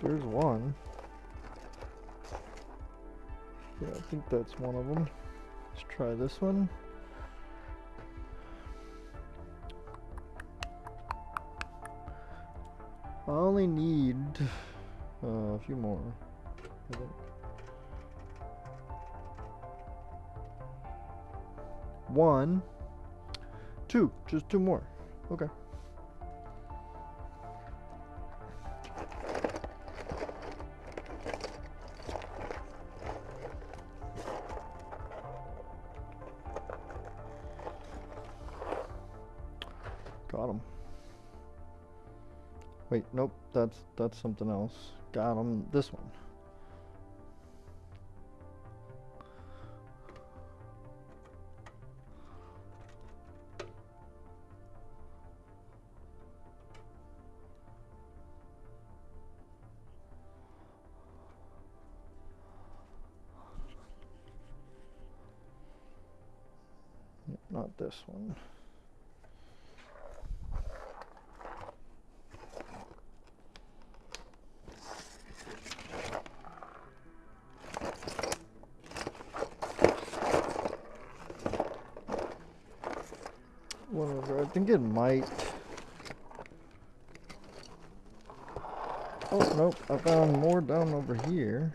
There's one. Yeah, I think that's one of them. Let's try this one. I only need a few more, I think. One, two, just two more. Okay. Got him. Wait, nope, that's something else. Got him. This one. Not this one. Whatever, I think it might. Oh, nope, I found more down over here.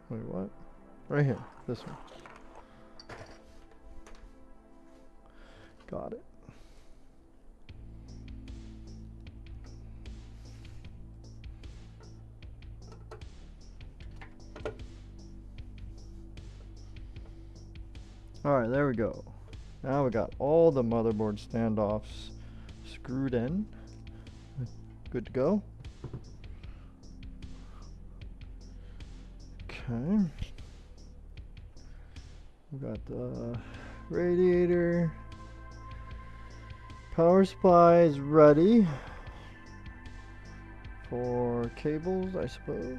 Wait, what? Right here, this one. Got it. Alright, there we go. Now we got all the motherboard standoffs screwed in. Good to go. Okay. We got the radiator. Power supply is ready for cables, I suppose.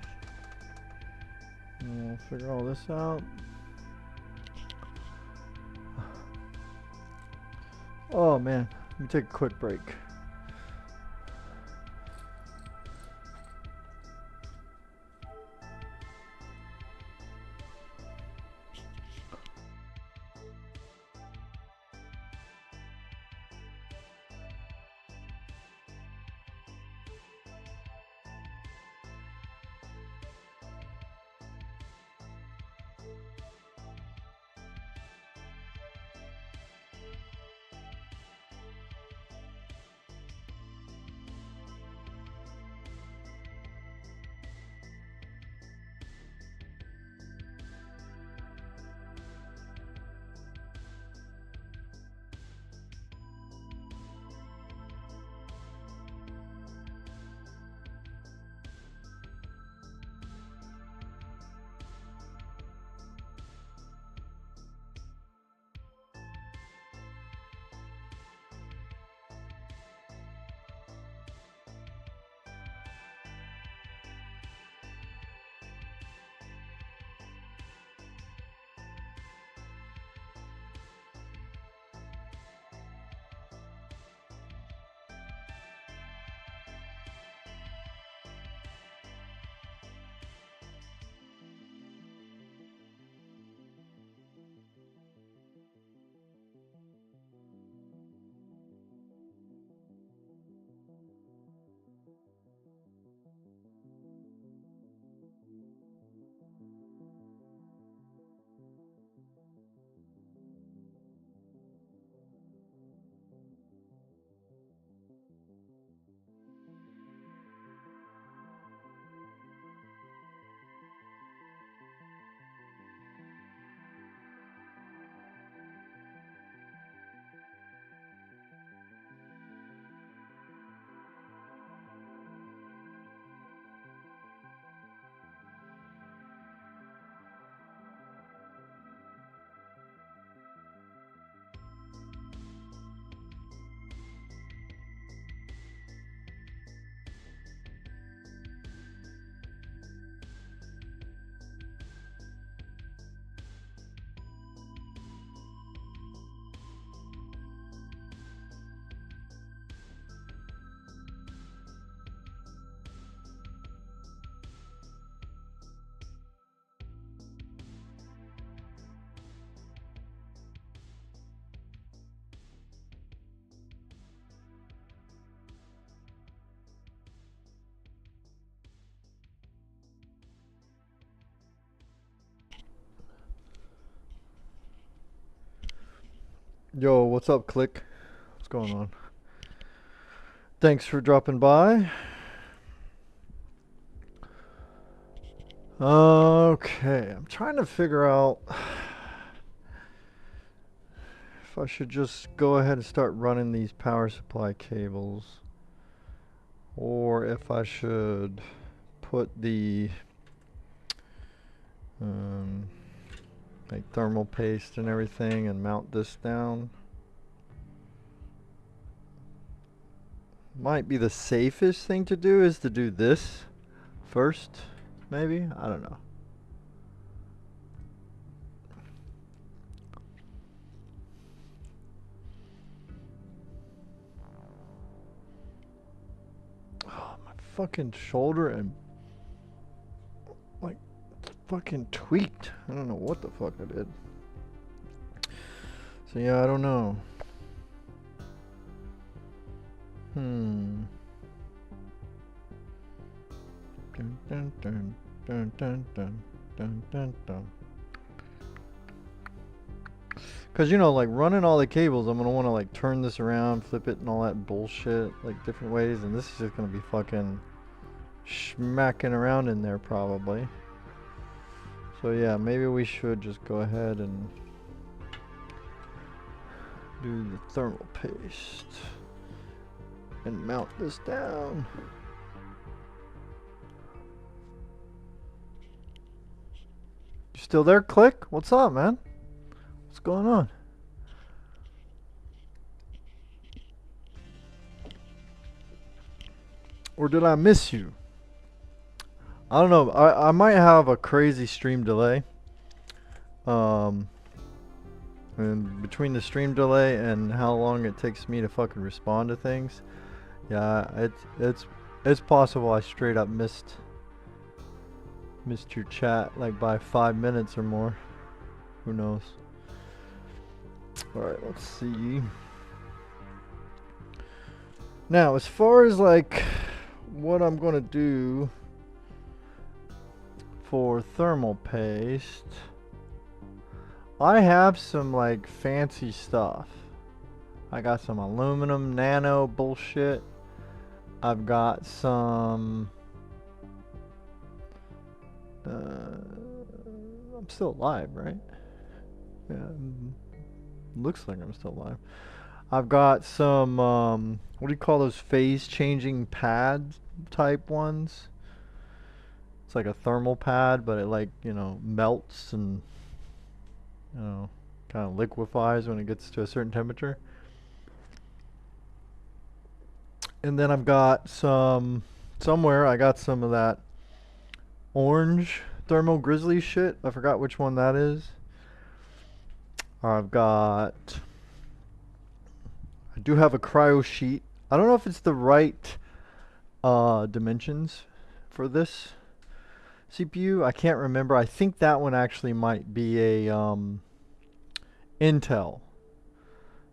And we'll figure all this out. Oh man, let me take a quick break. Yo, what's up, Click? What's going on? Thanks for dropping by. Okay, I'm trying to figure out if I should just go ahead and start running these power supply cables, or if I should put the like thermal paste and everything and mount this down. Might be the safest thing to do is to do this first, maybe? I don't know. Oh, my fucking shoulder and like fucking tweaked. I don't know what the fuck I did. So yeah, I don't know. Dun, dun, dun, dun, dun, dun, dun, dun, dun. Cause you know, like running all the cables, I'm gonna want to like turn this around, flip it, and all that bullshit, like different ways, and this is just gonna be fucking smacking around in there probably. So yeah, maybe we should just go ahead and do the thermal paste and mount this down. You still there, Click? What's up, man? What's going on? Or did I miss you? I don't know. I might have a crazy stream delay. And between the stream delay and how long it takes me to fucking respond to things, yeah, it's possible I straight up missed your chat like by 5 minutes or more. Who knows? All right, let's see. Now, as far as like what I'm gonna do for thermal paste, I have some like fancy stuff. I got some aluminum nano bullshit. I've got some I'm still alive, right? Yeah, looks like I'm still alive. I've got some what do you call those phase changing pad type ones? It's like a thermal pad, but it like, you know, melts and, you know, kind of liquefies when it gets to a certain temperature. And then I've got somewhere I got some of that orange thermal grizzly shit. I forgot which one that is. I do have a cryo sheet. I don't know if it's the right dimensions for this CPU. I can't remember. I think that one actually might be a Intel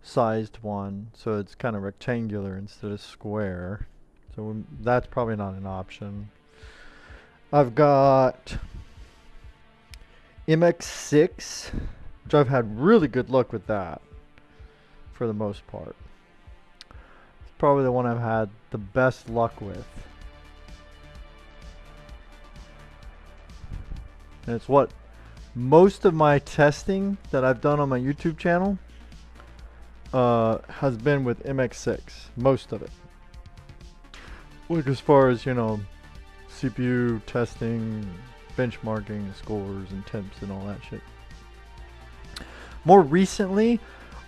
sized one, so it's kind of rectangular instead of square. So that's probably not an option. I've got MX6, which I've had really good luck with that for the most part. It's probably the one I've had the best luck with. And it's what most of my testing that I've done on my YouTube channel has been with MX6. Most of it. Like as far as, you know, CPU testing, benchmarking, scores and temps and all that shit. More recently,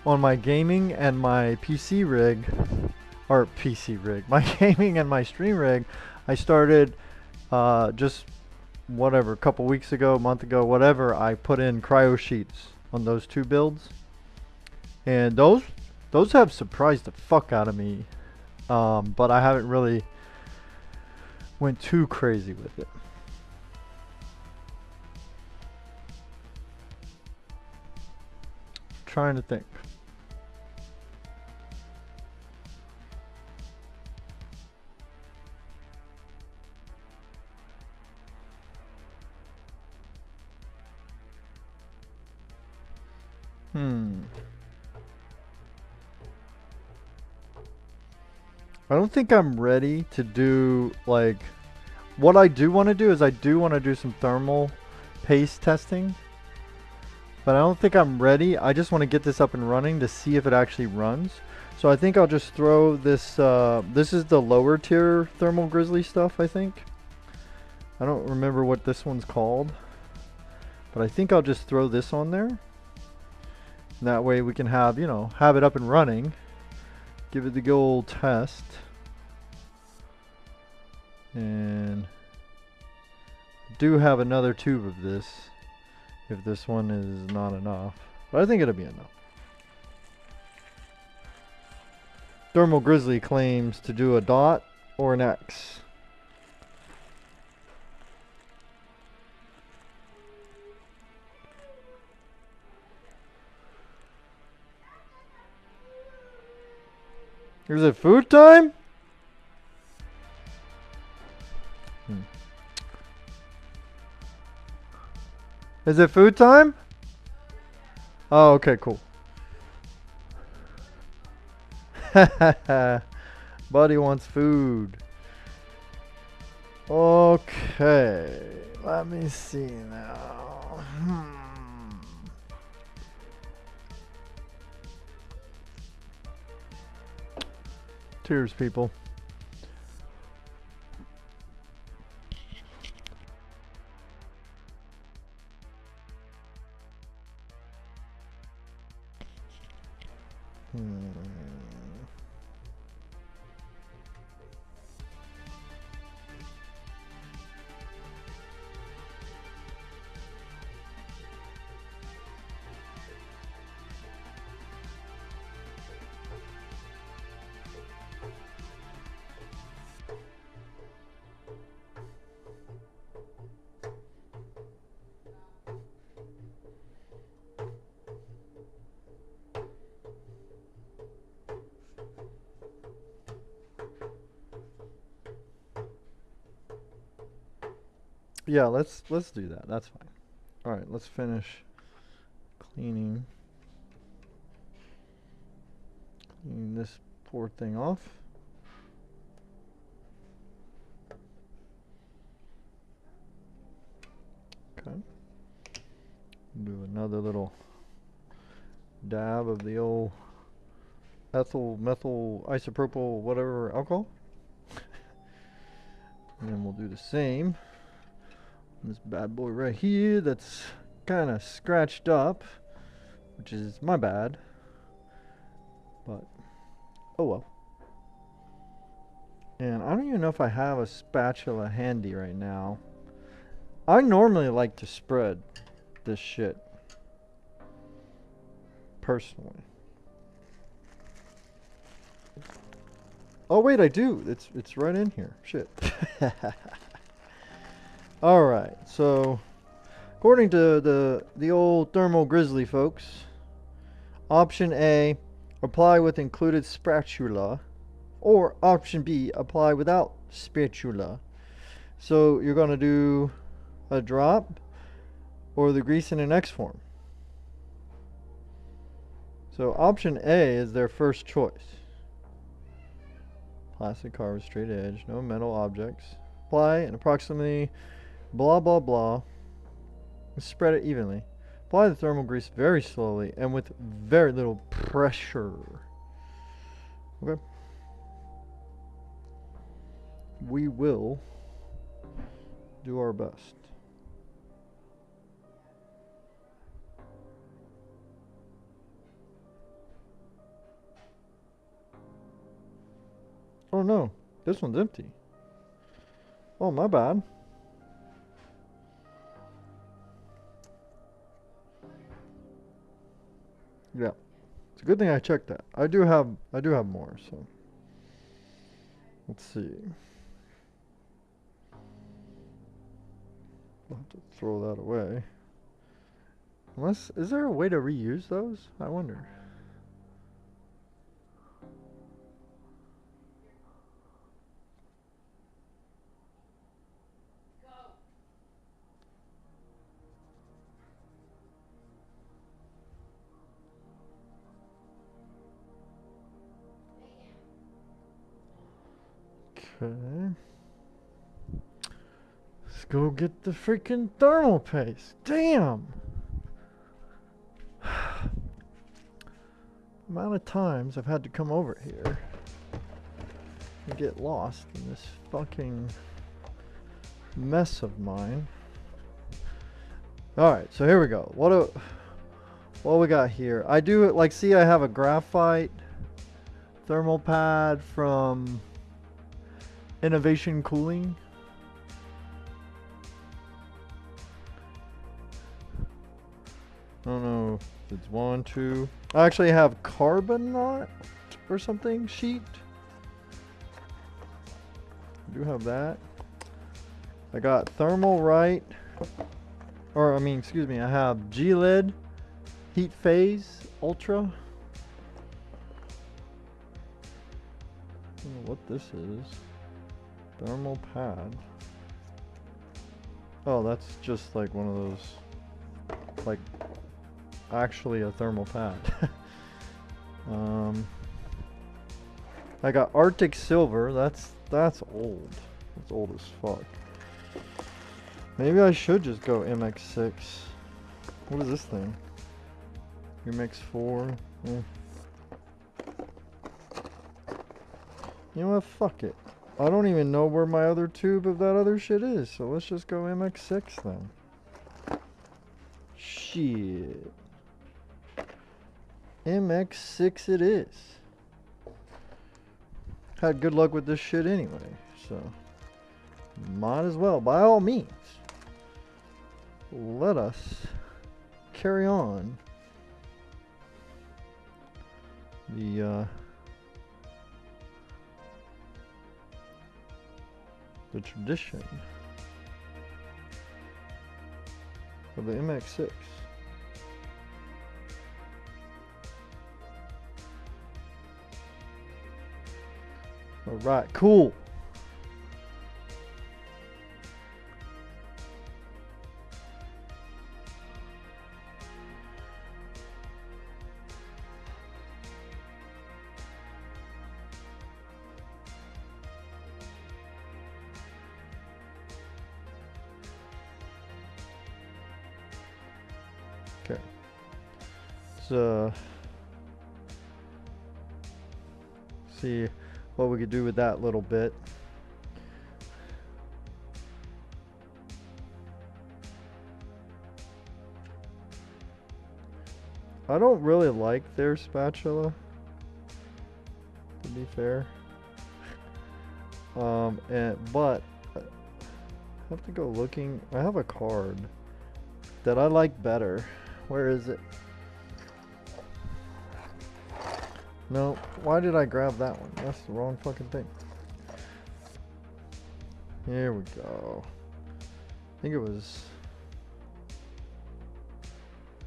on my gaming and my PC rig, my gaming and my stream rig, I started just whatever, a couple weeks ago, a month ago, whatever, I put in cryo sheets on those two builds. And those have surprised the fuck out of me. But I haven't really went too crazy with it. Trying to think. I don't think I'm ready to do, like, what I do want to do is I do want to do some thermal paste testing. But I don't think I'm ready. I just want to get this up and running to see if it actually runs. So I think I'll just throw this, this is the lower tier Thermal Grizzly stuff, I think. I don't remember what this one's called. But I think I'll just throw this on there. And that way we can have, you know, have it up and running. Give it the good old test. And I do have another tube of this. If this one is not enough. But I think it'll be enough. Thermal Grizzly claims to do a dot or an X. Is it food time? Is it food time? Oh, okay, cool. Buddy wants food. Okay, let me see now. Cheers, people. Yeah, let's do that. That's fine. All right, let's finish cleaning this poor thing off. Okay. Do another little dab of the old ethyl, methyl, isopropyl, whatever alcohol. And then we'll do the same. This bad boy right here that's kind of scratched up, which is my bad, but oh well. And I don't even know if I have a spatula handy right now. I normally like to spread this shit personally. Oh wait, I do. It's right in here. Shit. All right, so according to the old Thermal Grizzly folks, option A, apply with included spatula, or option B, apply without spatula. So you're going to do a drop or the grease in an X form. So option A is their first choice. Plastic carved straight edge, no metal objects. Apply and approximately blah blah blah. Spread it evenly. Apply the thermal grease very slowly and with very little pressure. Okay. We will do our best. Oh no, this one's empty. Oh, my bad. Yeah, it's a good thing I checked that. I do have more, so let's see. I'll have to throw that away. Unless, is there a way to reuse those? I wonder. Okay. Let's go get the freaking thermal paste. Damn! Amount of times I've had to come over here and get lost in this fucking mess of mine. Alright, so here we go. What we got here? I do, like, see, I have a graphite thermal pad from Innovation Cooling. I don't know if it's 1, 2. I actually have carbonate or something sheet. I do have that. I got thermal right, or I mean, excuse me, I have G-Lid Heat Phase Ultra. I don't know what this is. Thermal pad. Oh, that's just like one of those, like, actually a thermal pad. I got Arctic Silver. That's old. That's old as fuck. Maybe I should just go MX6. What is this thing? MX4. Yeah. You know what? Fuck it. I don't even know where my other tube of that other shit is, so let's just go MX6 then. Shit. MX6 it is. Had good luck with this shit anyway, so might as well, by all means, let us carry on the tradition of the MX6. All right, cool. Okay. So see what we could do with that little bit. I don't really like their spatula, to be fair. But I have to go looking. I have a card that I like better. Where is it? No, why did I grab that one? That's the wrong fucking thing. Here we go. I think it was...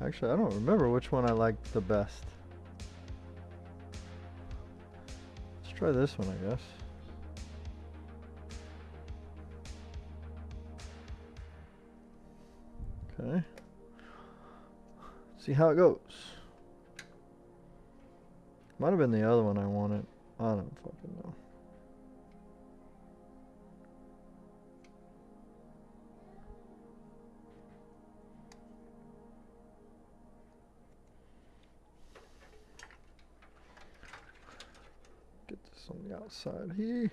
Actually, I don't remember which one I liked the best. Let's try this one, I guess. Okay. See how it goes. Might have been the other one I wanted. I don't fucking know. Get this on the outside here.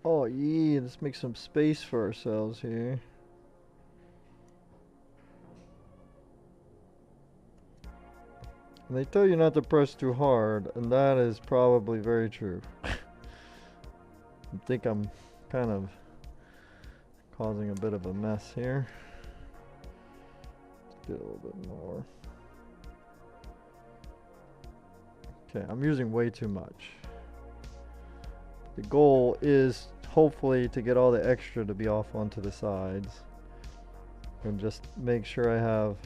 Oh yeah, let's make some space for ourselves here. And they tell you not to press too hard, and that is probably very true. I think I'm kind of causing a bit of a mess here. Let's get a little bit more. Okay, I'm using way too much. The goal is hopefully to get all the extra to be off onto the sides. And just make sure I have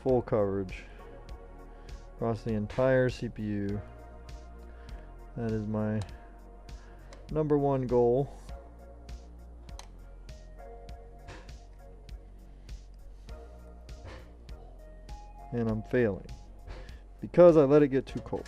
full coverage across the entire CPU. That is my #1 goal. And I'm failing because I let it get too cold.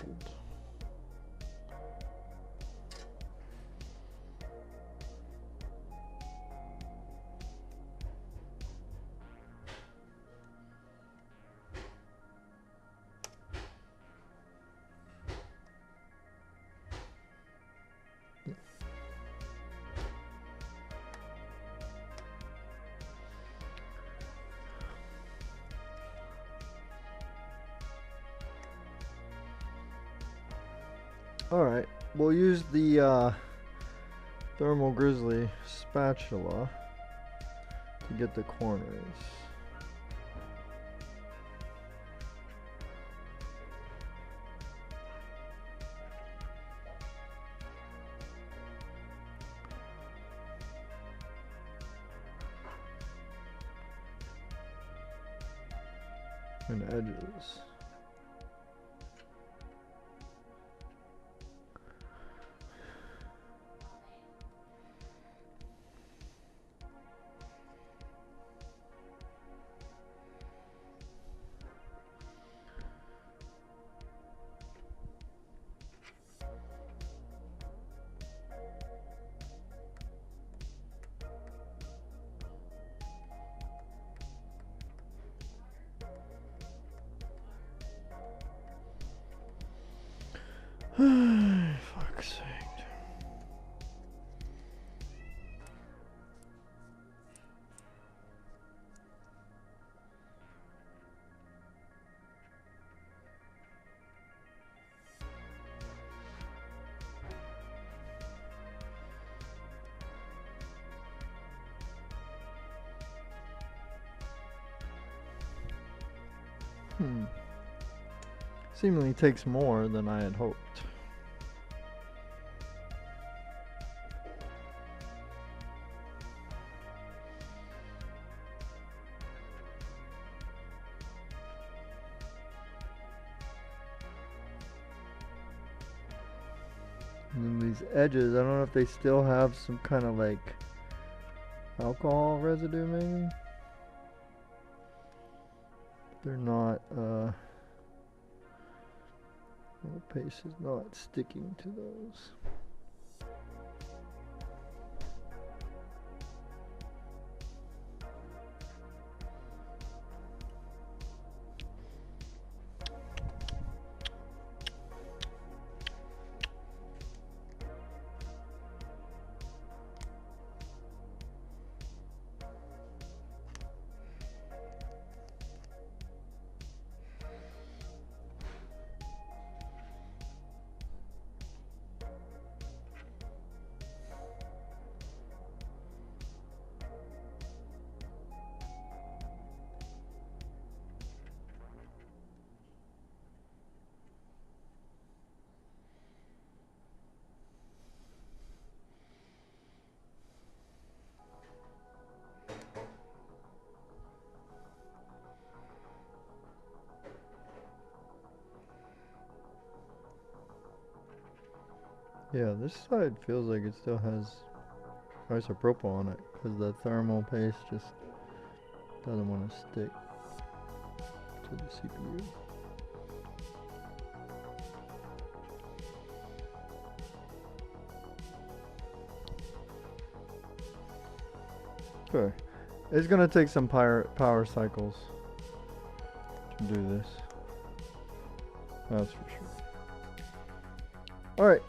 Alright, we'll use the Thermal Grizzly spatula to get the corners. And edges. Fuck's sake. Seemingly takes more than I had hoped. And then these edges, I don't know if they still have some kind of like alcohol residue maybe. They're not, the paste is not sticking to those. Yeah, this side feels like it still has isopropyl on it because the thermal paste just doesn't want to stick to the CPU. Okay, it's gonna take some power cycles to do this. That's for sure. All right.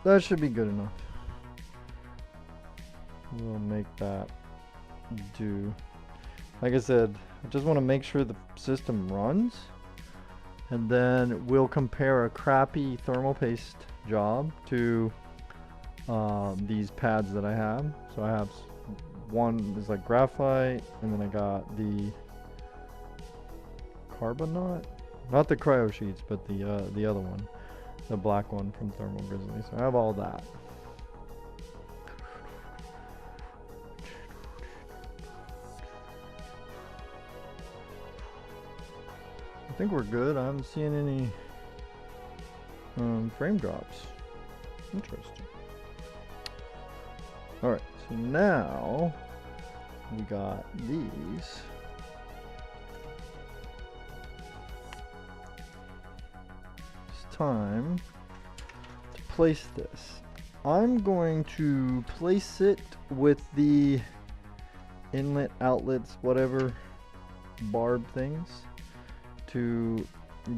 That should be good enough. We'll make that do. Like I said, I just want to make sure the system runs. And then we'll compare a crappy thermal paste job to these pads that I have. So I have one is like graphite, and then I got the Carbonaut. Not the cryo sheets, but the other one. The black one from Thermal Grizzly. So I have all that. I think we're good. I haven't seen any frame drops. Interesting. Alright, so now we got these. Time to place this. I'm going to place it with the inlet, outlets, whatever barb things to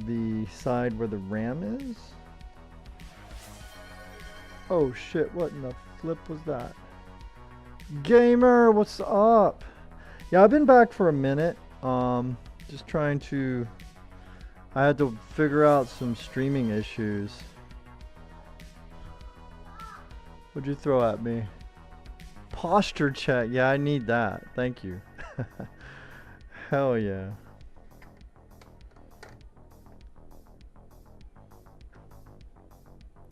the side where the RAM is. Oh shit, what in the flip was that? Gamer, what's up? Yeah, I've been back for a minute. Just trying to I had to figure out some streaming issues What'd you throw at me? Posture check. Yeah, I need that. Thank you. Hell yeah.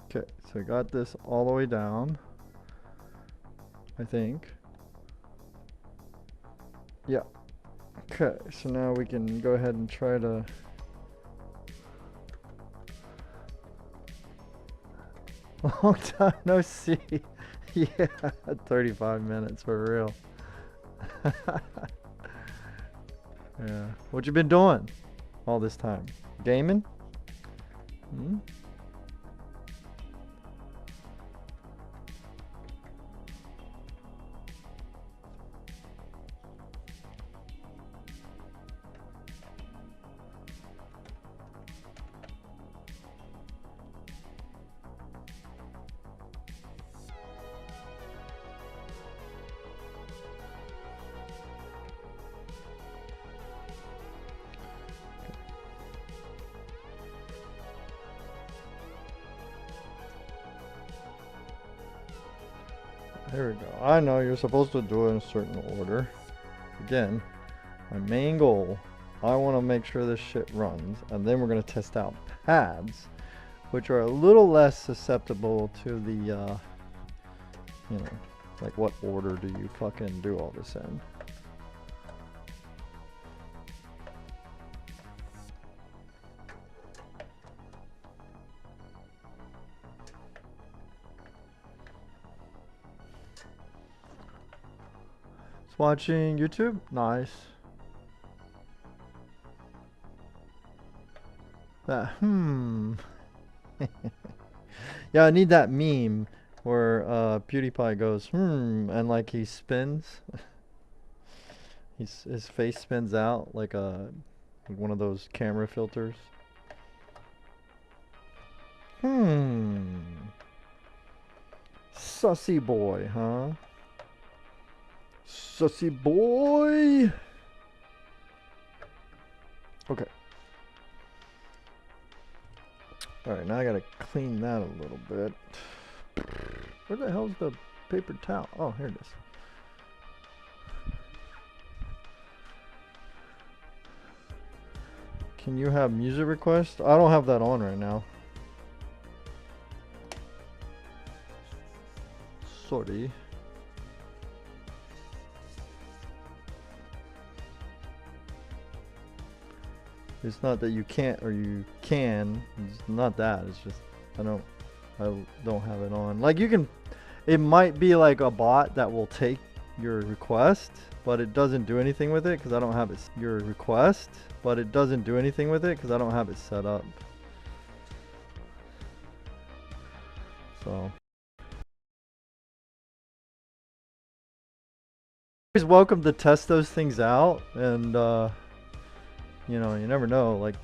Okay, so I got this all the way down, I think. Yeah. Okay, so now we can go ahead and try to... Long time no see. Yeah, 35 minutes for real. Yeah. What you been doing all this time? Gaming? Hmm? There we go. I know you're supposed to do it in a certain order. Again, my main goal, I want to make sure this shit runs, and then we're going to test out pads, which are a little less susceptible to the, you know, like what order do you fucking do all this in. Watching YouTube? Nice. Yeah, I need that meme where PewDiePie goes, and like he spins. His face spins out like one of those camera filters. Sussy boy, huh? Sussy boy. Okay. Alright, now I gotta clean that a little bit. Where the hell's the paper towel? Oh, here it is. Can you have music requests? I don't have that on right now. Sorry. It's not that you can't or you can. It's not that. It's just I don't have it on. Like you can, it might be like a bot that will take your request, but it doesn't do anything with it because I don't have it. Your request, but it doesn't do anything with it because I don't have it set up. So. Always welcome to test those things out, and you know, you never know. Like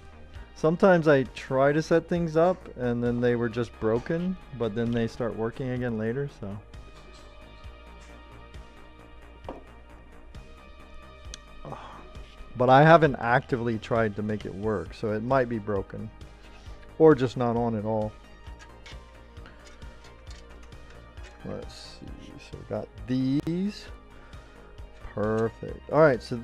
sometimes I try to set things up and then they were just broken, but then they start working again later, so. But I haven't actively tried to make it work, so it might be broken or just not on at all. Let's see. So we got these. Perfect. All right, so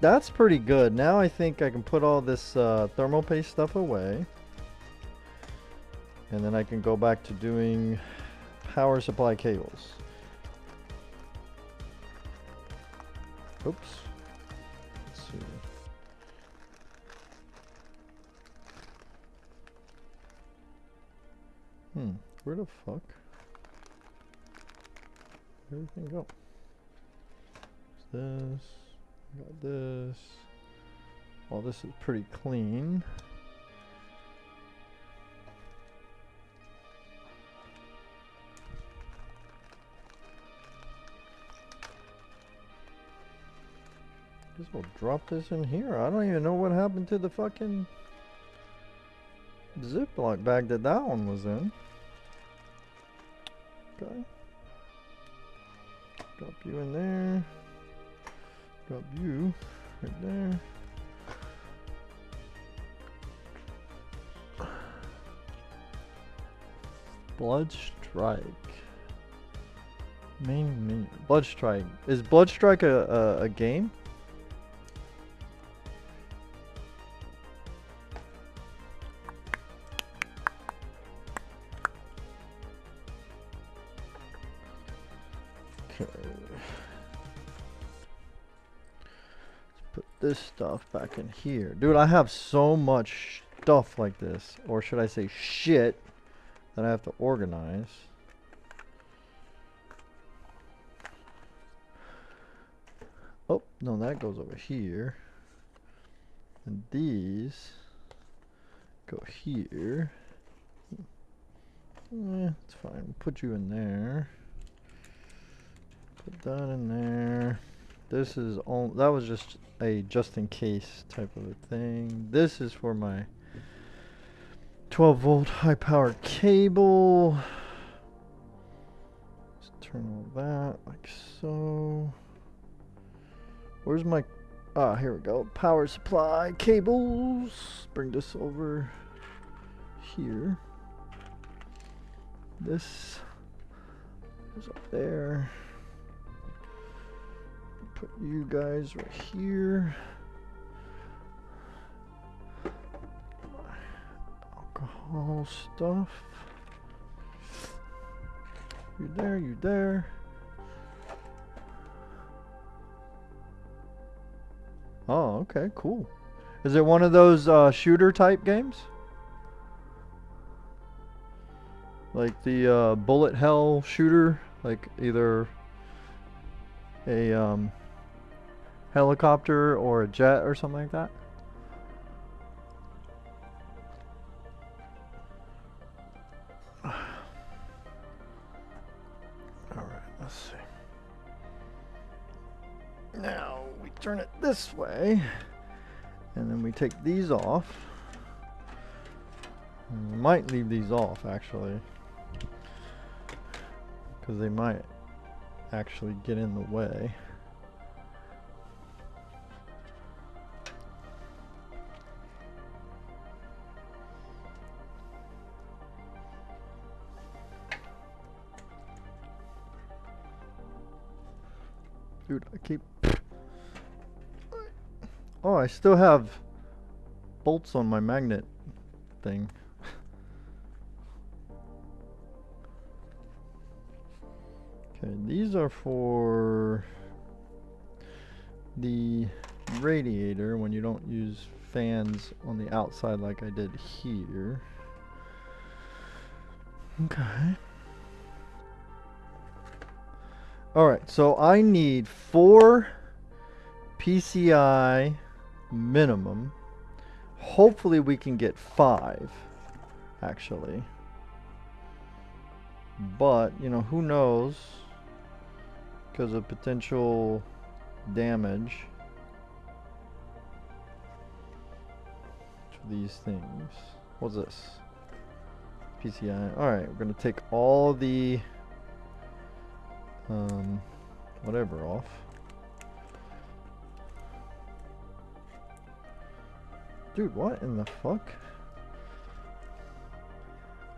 that's pretty good. Now I think I can put all this thermal paste stuff away. And then I can go back to doing power supply cables. Oops. Let's see. Where the fuck? Where'd everything go? This. Got this. Well, this is pretty clean. Just will drop this in here. I don't even know what happened to the fucking Ziploc bag that one was in. Okay. Drop you in there. Drop you right there. Blood Strike. Main menu. Blood Strike. Is Blood Strike a game? Okay. Let's put this stuff back in here. Dude, I have so much stuff like this. Or should I say shit that I have to organize. Oh, no, that goes over here. And these go here. It's fine. Put you in there. Put that in there. This is all. That was just a just in case type of a thing. This is for my 12-volt high power cable. Let's turn all that like so. Where's my, here we go. Power supply cables. Bring this over here. This is up there. Put you guys right here. Alcohol stuff. You there, you there. Oh, okay, cool. Is it one of those shooter type games? Like the bullet hell shooter? Like either a helicopter or a jet or something like that? Alright, let's see. Now we turn it this way, and then we take these off. And we might leave these off actually, because they might actually get in the way. Dude, I keep... Oh, I still have bolts on my magnet thing. Okay, these are for the radiator when you don't use fans on the outside like I did here. Okay. Alright, so I need 4 PCI minimum. Hopefully we can get 5, actually. But, you know, who knows? Because of potential damage to these things. What's this? PCI. Alright, we're going to take all the whatever off. Dude, what in the fuck?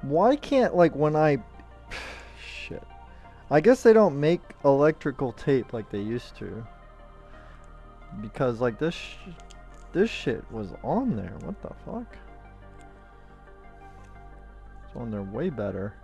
Why can't, like, when I... Shit. I guess they don't make electrical tape like they used to. Because, like, this shit was on there. What the fuck? It's on there way better.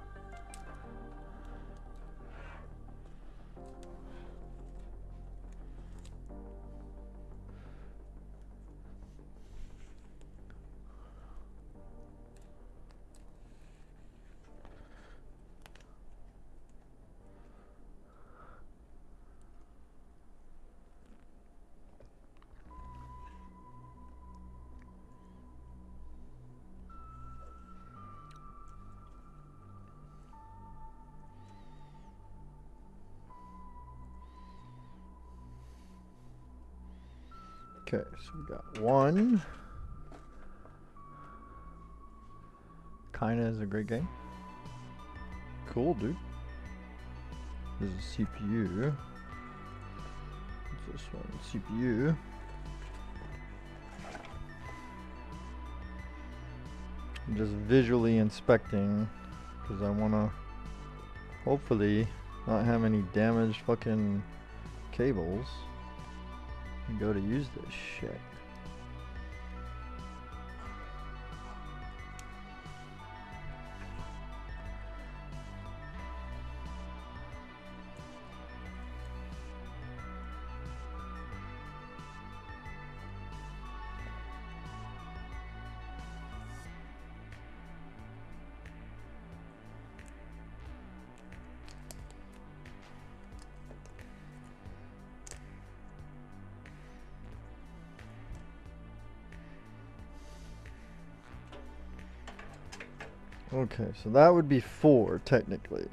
Okay, so we got 1. Kinda is a great game. Cool, dude. This is CPU. What's this one? CPU. I'm just visually inspecting because I want to hopefully not have any damaged fucking cables and go to use this shit. Okay, so that would be 4 technically.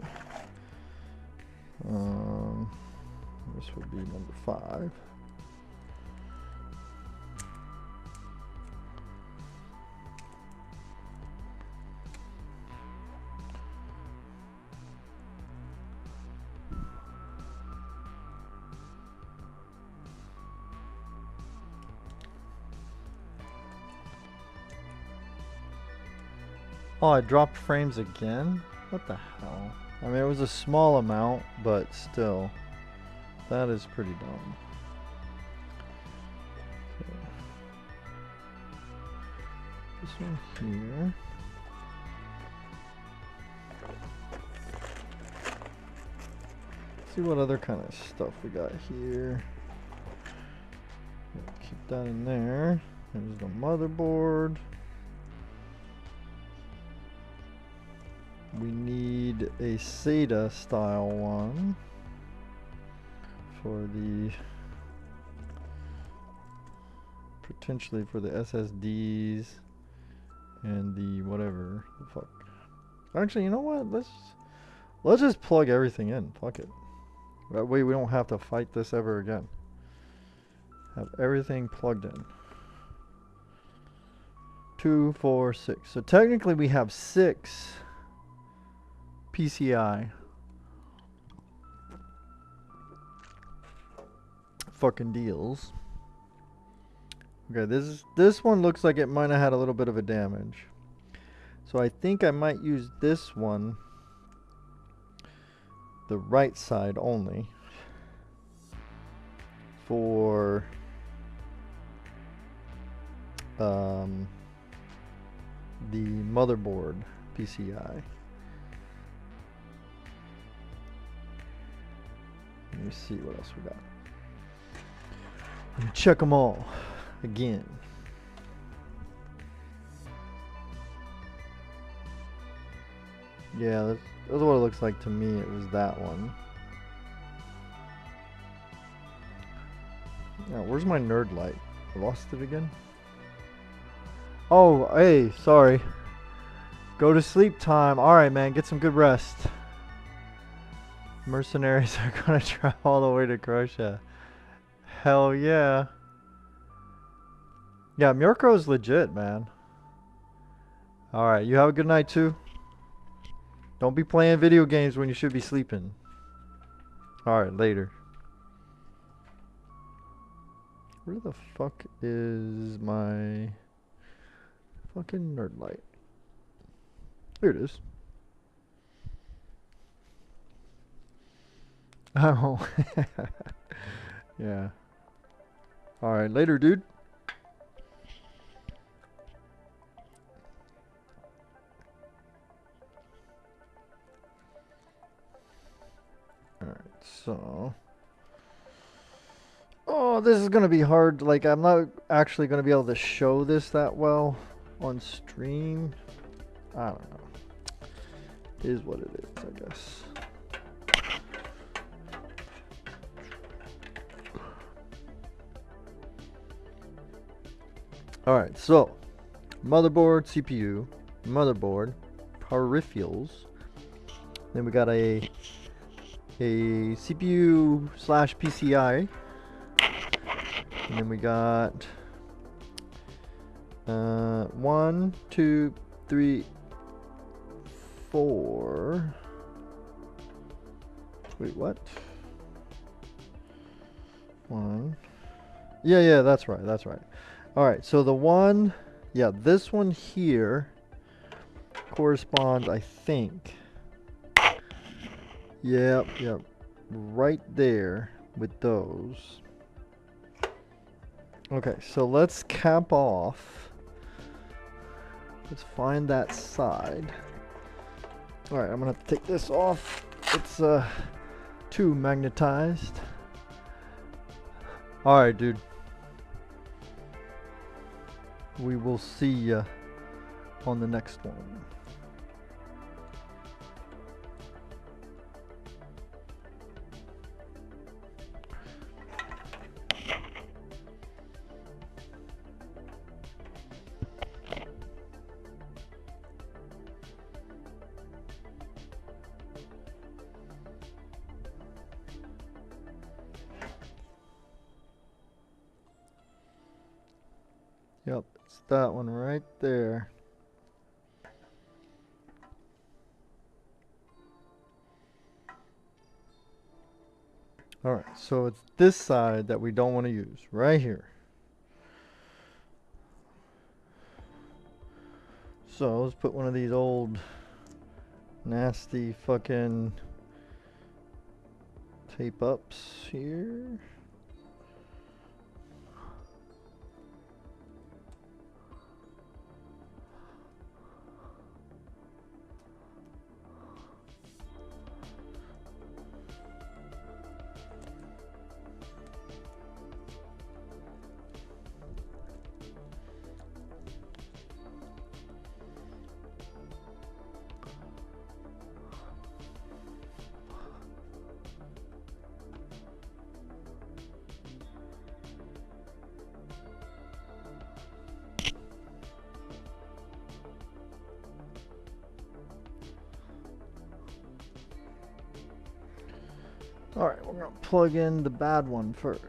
This would be number 5. Oh, I dropped frames again? What the hell? I mean, it was a small amount, but still. That is pretty dumb. Okay. This one here. Let's see what other kind of stuff we got here. Keep that in there. There's the motherboard. We need a SATA style one for the potentially for the SSDs and the whatever the fuck. Actually, you know what? Let's just plug everything in. Fuck it. That way we don't have to fight this ever again. Have everything plugged in. 2, 4, 6. So technically we have 6 PCI fucking deals. Okay, this one looks like it might have had a little bit of a damage. So I think I might use this one, the right side only, for the motherboard PCI. Let me see what else we got. Let me check them all again. Yeah, that's what it looks like to me. It was that one. Yeah, where's my nerd light? I lost it again? Oh, hey, sorry. Go to sleep time. Alright, man, get some good rest. Mercenaries are gonna travel all the way to Croatia. Hell yeah. Yeah, Mirko's legit, man. Alright, you have a good night too. Don't be playing video games when you should be sleeping. Alright, later. Where the fuck is my fucking nerd light? Here it is. Oh. Yeah. Alright, later, dude. Alright, so. Oh, this is gonna be hard. Like, I'm not actually gonna be able to show this that well on stream. I don't know. It is what it is, I guess. Alright, so motherboard, CPU, motherboard, peripherals. Then we got a CPU slash PCI. And then we got 1, 2, 3, 4. Wait, what? 1. Yeah, that's right, that's right. Alright, so the one, yeah, this one here corresponds, I think, Yep, yep. Right there with those. Okay, so let's cap off. Let's find that side. Alright, I'm gonna have to take this off. It's too magnetized. Alright, dude. We will see ya on the next one. Yep, it's that one right there. Alright, so it's this side that we don't want to use, right here. So let's put one of these old nasty fucking tape ups here. Alright, we're going to plug in the bad one first.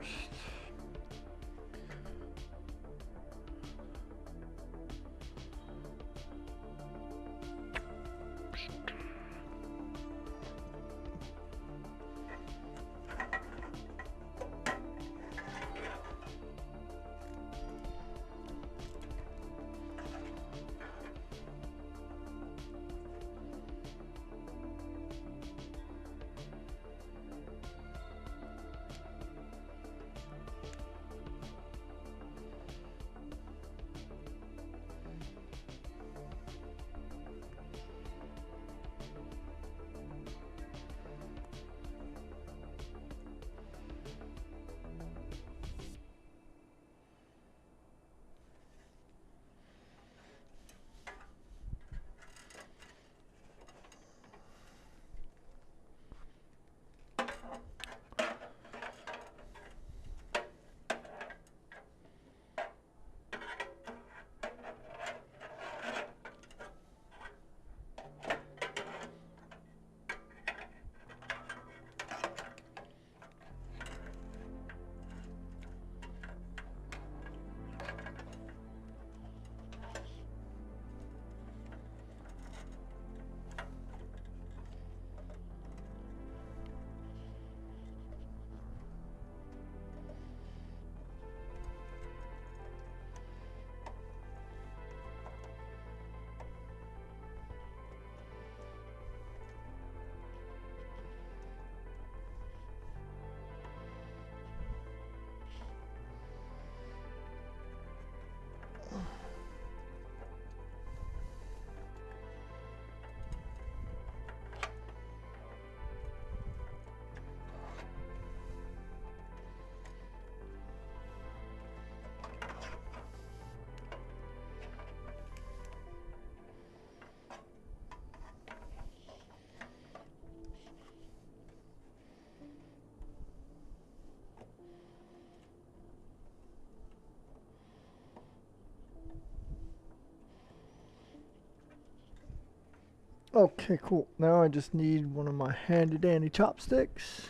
Okay, cool. Now I just need one of my handy dandy chopsticks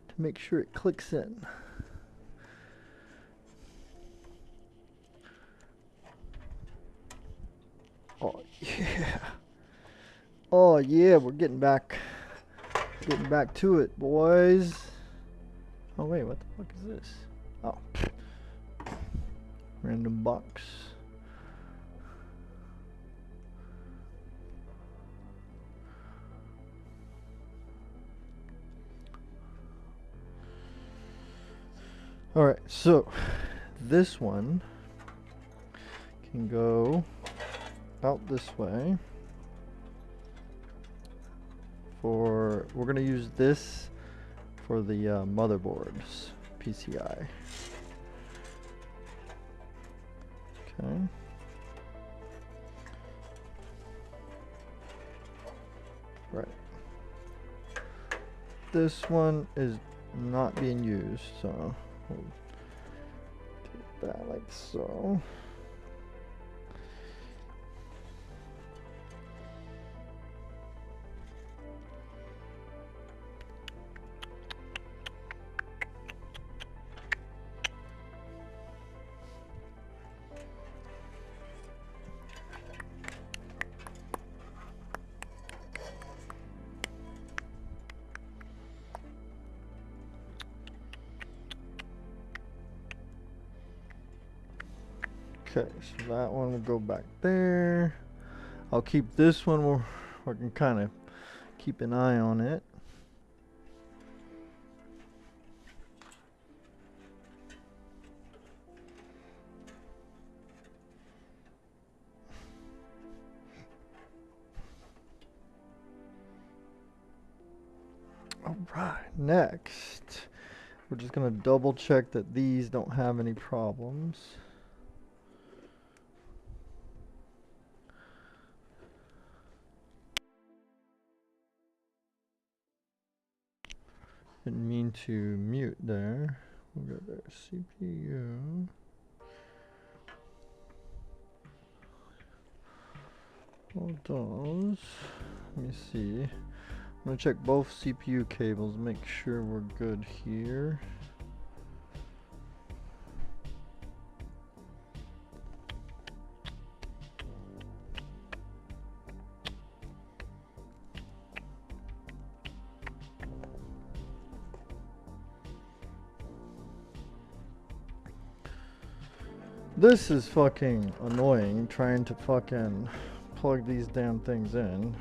to make sure it clicks in. Oh yeah. Oh yeah, we're getting back to it, boys. Oh wait, what the fuck is this? Oh. Random box. Alright, so this one can go out this way. We're gonna use this for the motherboards PCI. Okay. Right. This one is not being used, so we'll do that like so. Okay, so that one will go back there. I'll keep this one where I can kind of keep an eye on it. Alright, next, we're just going to double check that these don't have any problems. Didn't mean to mute there. We'll go there, CPU. All those. Let me see. I'm gonna check both CPU cables, make sure we're good here. This is fucking annoying, trying to fucking plug these damn things in.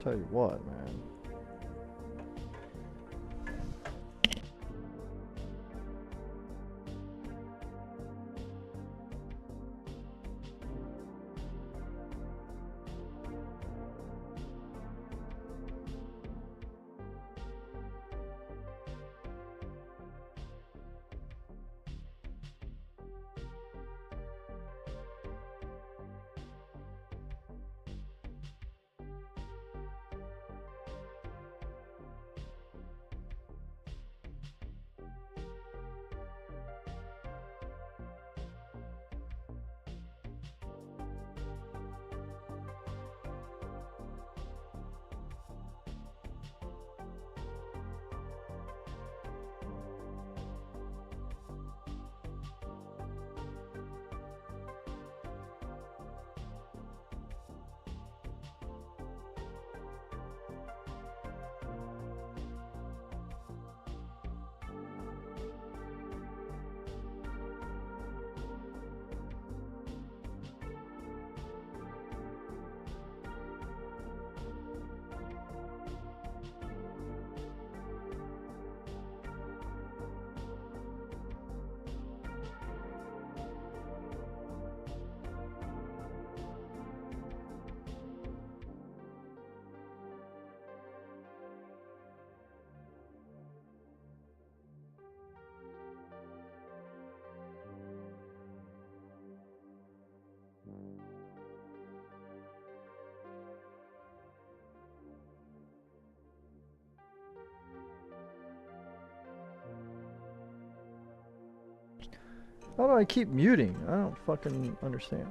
Tell you what, man. How do I keep muting? I don't fucking understand.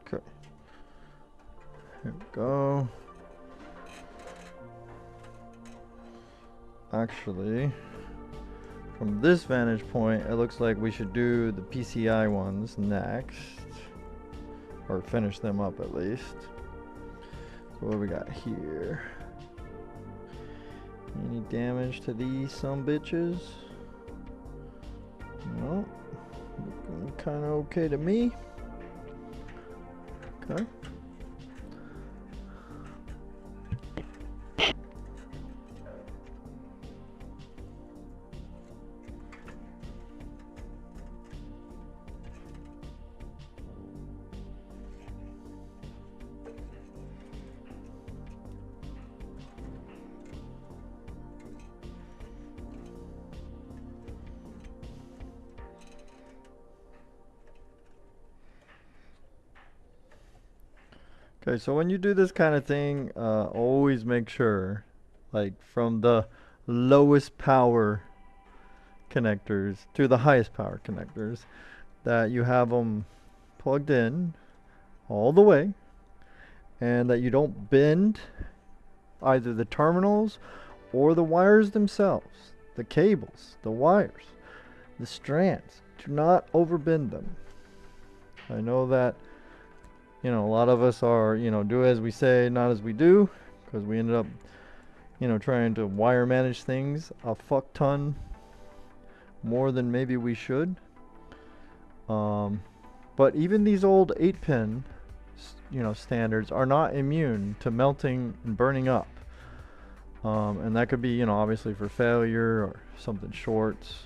Okay. Here we go. Actually, from this vantage point, it looks like we should do the PCI ones next. Or finish them up at least. So what do we got here? Any damage to these some bitches? No. kind of okay to me. Okay. Okay, so when you do this kind of thing, always make sure, like from the lowest power connectors to the highest power connectors, that you have them plugged in all the way, and that you don't bend either the terminals or the wires themselves, the cables, the wires, the strands. Do not overbend them. I know that, you know, a lot of us are, you know, do as we say, not as we do, because we ended up, you know, trying to wire manage things a fuck ton more than maybe we should. But even these old 8-pin, you know, standards are not immune to melting and burning up. And that could be, you know, obviously for failure or something shorts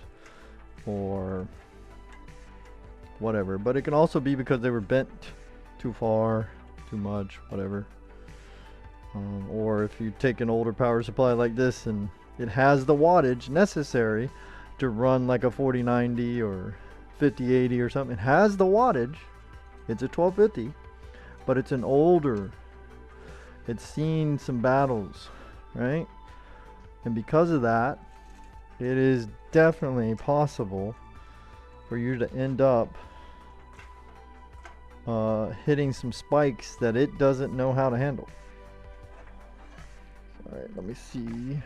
or whatever. But it can also be because they were bent too far, too much, whatever. Or if you take an older power supply like this and it has the wattage necessary to run like a 4090 or 5080 or something, it has the wattage, it's a 1250, but it's an older, it's seen some battles, right? And because of that, it is definitely possible for you to end up hitting some spikes that it doesn't know how to handle. Alright, let me see.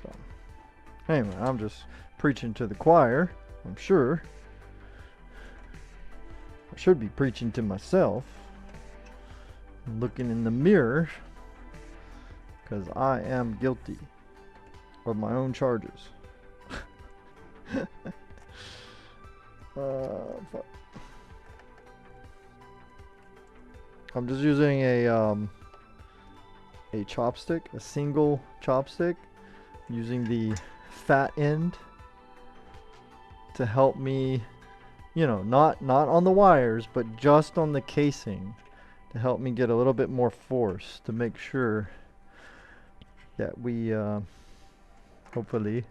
So, anyway, I'm just preaching to the choir, I'm sure. I should be preaching to myself. Looking in the mirror, because I am guilty of my own charges. Fuck. I'm just using a chopstick, a single chopstick, using the fat end to help me, you know, not on the wires, but just on the casing, to help me get a little bit more force to make sure that we hopefully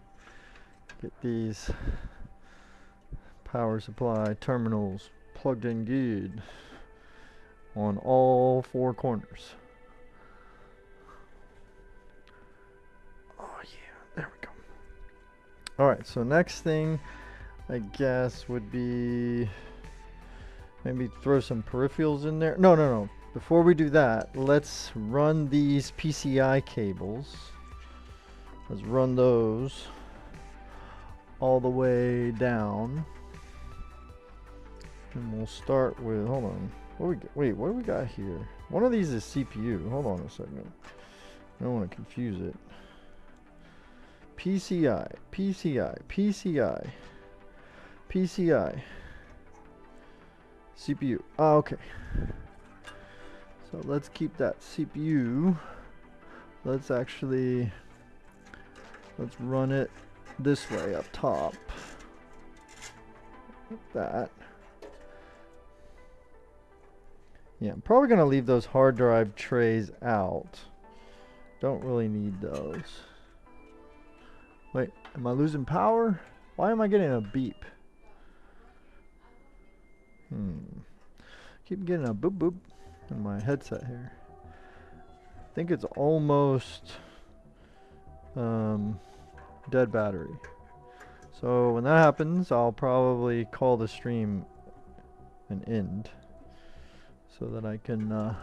get these power supply terminals plugged in good on all four corners. Oh yeah, there we go. Alright, so next thing I guess would be maybe throw some peripherals in there. No. Before we do that, let's run these PCI cables. Let's run those all the way down. And we'll start with, hold on. What do we got here? One of these is CPU. Hold on a second. I don't want to confuse it. PCI. CPU. Ah, okay. So let's keep that CPU. Let's run it this way up top. Like that. Yeah, I'm probably going to leave those hard drive trays out. Don't really need those. Wait, am I losing power? Why am I getting a beep? Keep getting a boop boop in my headset here. I think it's almost dead battery. So when that happens, I'll probably call the stream an end, so that I can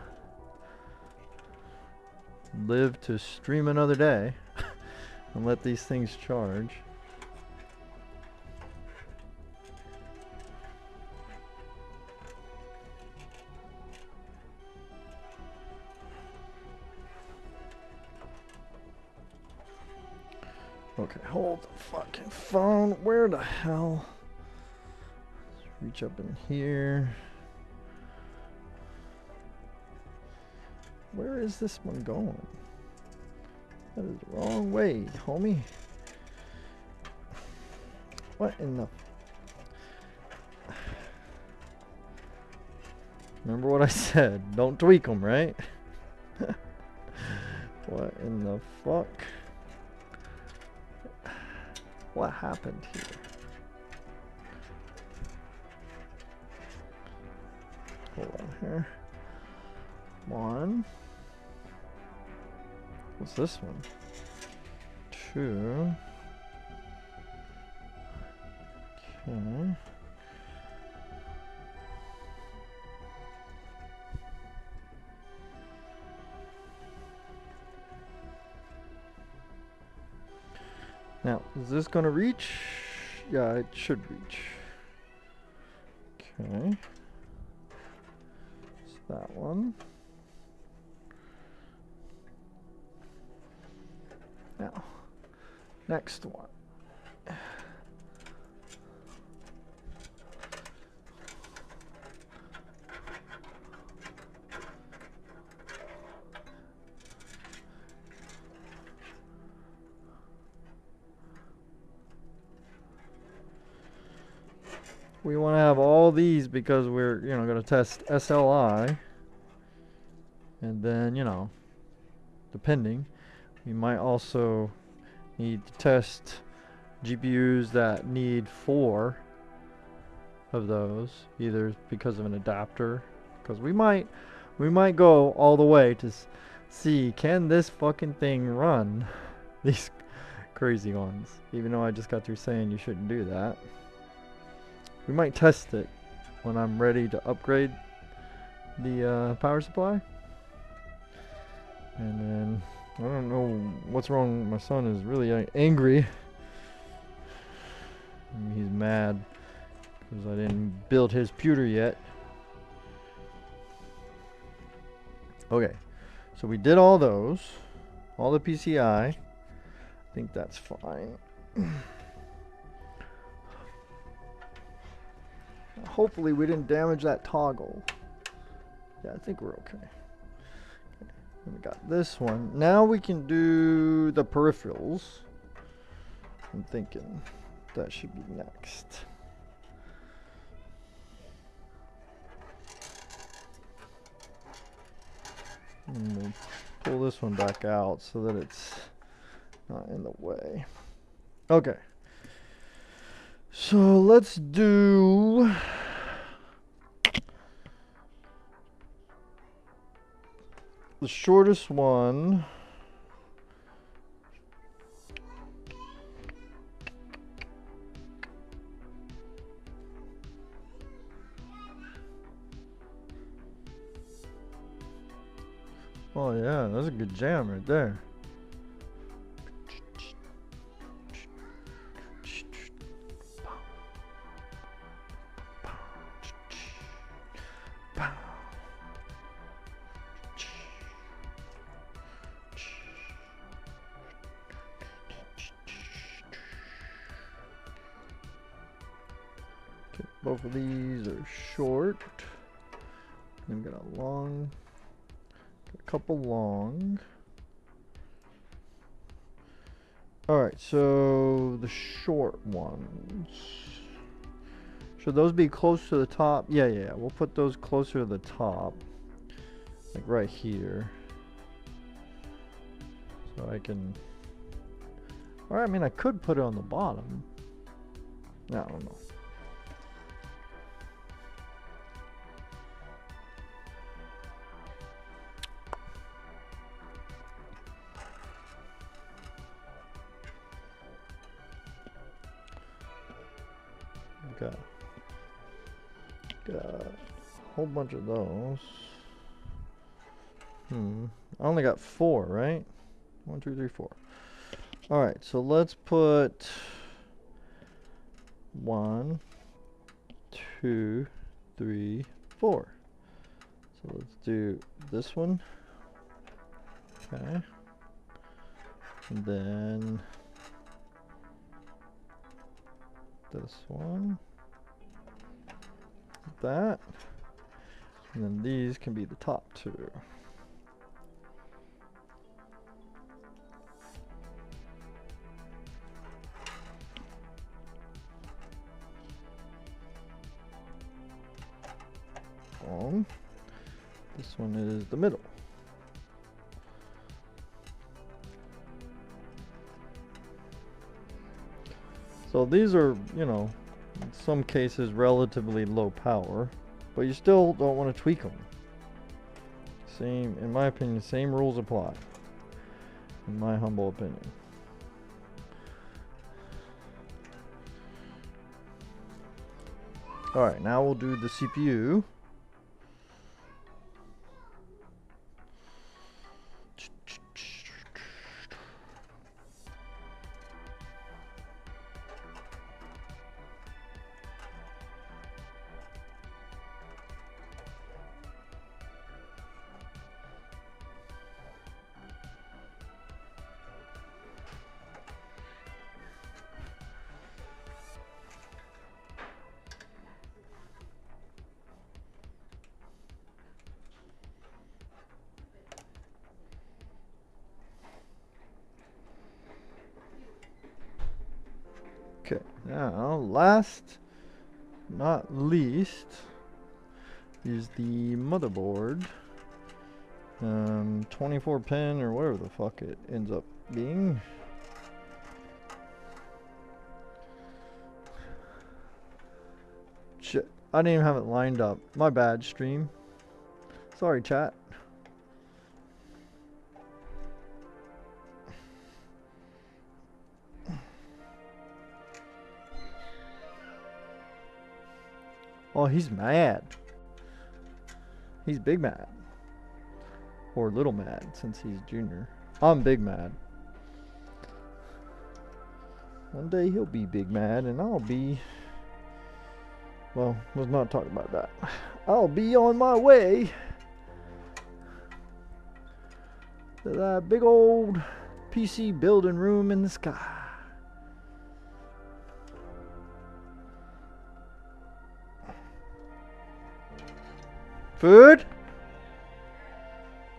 live to stream another day and let these things charge. Okay, hold the fucking phone. Where the hell? Let's reach up in here. Where is this one going? That is the wrong way, homie. What in the... Remember what I said. Don't tweak them, right? What in the fuck? What happened here? Hold on here. One. What's this one? Two. Okay. Now, is this going to reach? Yeah, it should reach. Okay. It's that one. Now, next one. We want to have all these because we're, going to test SLI. And then, depending, we might also need to test GPUs that need 4 of those, either because of an adapter, because we might go all the way to see, can this fucking thing run these crazy ones, even though I just got through saying you shouldn't do that. We might test it when I'm ready to upgrade the power supply. And then, I don't know what's wrong. My son is really angry. He's mad because I didn't build his pewter yet. Okay, so we did all those. All the PCI. I think that's fine. Hopefully we didn't damage that toggle. Yeah, I think we're okay. And we got this one. Now we can do the peripherals. I'm thinking that should be next. And we'll pull this one back out so that it's not in the way. Okay. So let's do the shortest one. Oh yeah, that's a good jam right there. Both of these are short. Then we got a couple long. Alright, so the short ones. Should those be close to the top? Yeah. We'll put those closer to the top. Like right here. So I can... Or I mean, I could put it on the bottom. I don't know. Got a whole bunch of those. I only got 4, right? 1, 2, 3, 4. All right, so let's put 1, 2, 3, 4. So let's do this one. Okay. And then this one. That. And then these can be the top two. This one is the middle. So these are, you know, in some cases relatively low power, but you still don't want to tweak them. Same, in my opinion, same rules apply. In my humble opinion. Alright, now we'll do the CPU. Okay, now last not least is the motherboard. 24 pin or whatever the fuck it ends up being. Shit, I didn't even have it lined up. My bad, stream. Sorry, chat. Oh, he's mad. He's big mad. Or little mad, since he's junior. I'm big mad. One day he'll be big mad, and I'll be... Well, let's not talk about that. I'll be on my way to that big old PC building room in the sky. Food?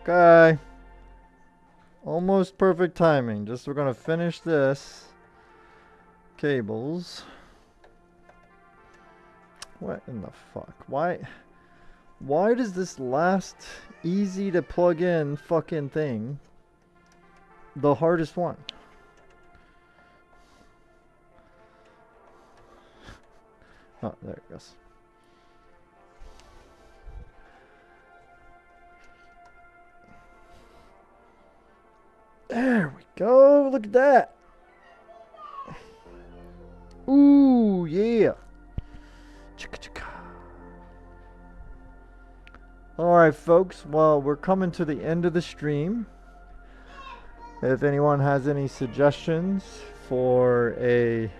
Okay. Almost perfect timing. Just we're gonna finish this. Cables. What in the fuck? Why does this last easy to plug in fucking thing the hardest one? Oh, there it goes. There we go. Look at that. Ooh, yeah. Alright, folks. Well, we're coming to the end of the stream. If anyone has any suggestions for a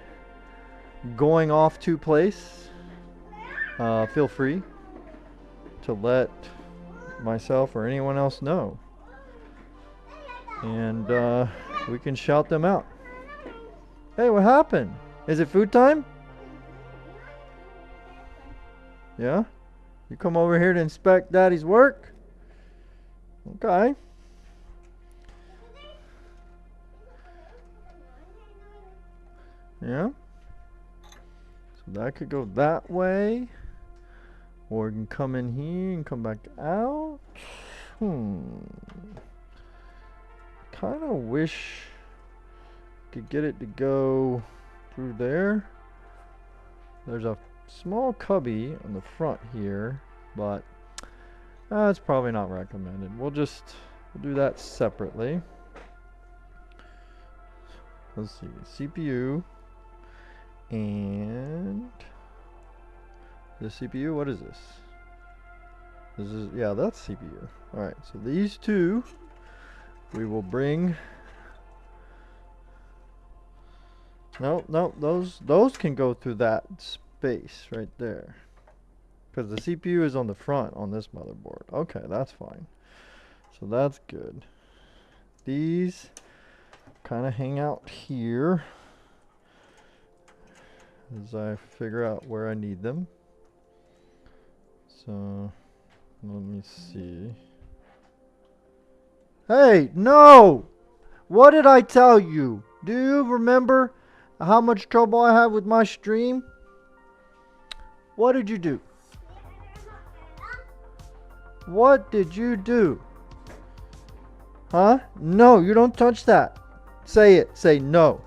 going off to place, feel free to let myself or anyone else know. And we can shout them out. Hey, what happened? Is it food time? Yeah? You come over here to inspect Daddy's work? Okay. Yeah? So that could go that way. Or you can come in here and come back out. Kind of wish I could get it to go through there. There's a small cubby on the front here, but it's probably not recommended. We'll do that separately. Let's see, CPU and the CPU. What is this? This is, yeah, that's CPU. All right, so these two we will bring. No, those can go through that space right there, because the CPU is on the front on this motherboard. Okay, that's fine. So that's good. These kind of hang out here. as I figure out where I need them. So let me see. Hey, no! What did I tell you? Do you remember how much trouble I had with my stream? What did you do? What did you do? Huh? No, you don't touch that. Say it. Say no.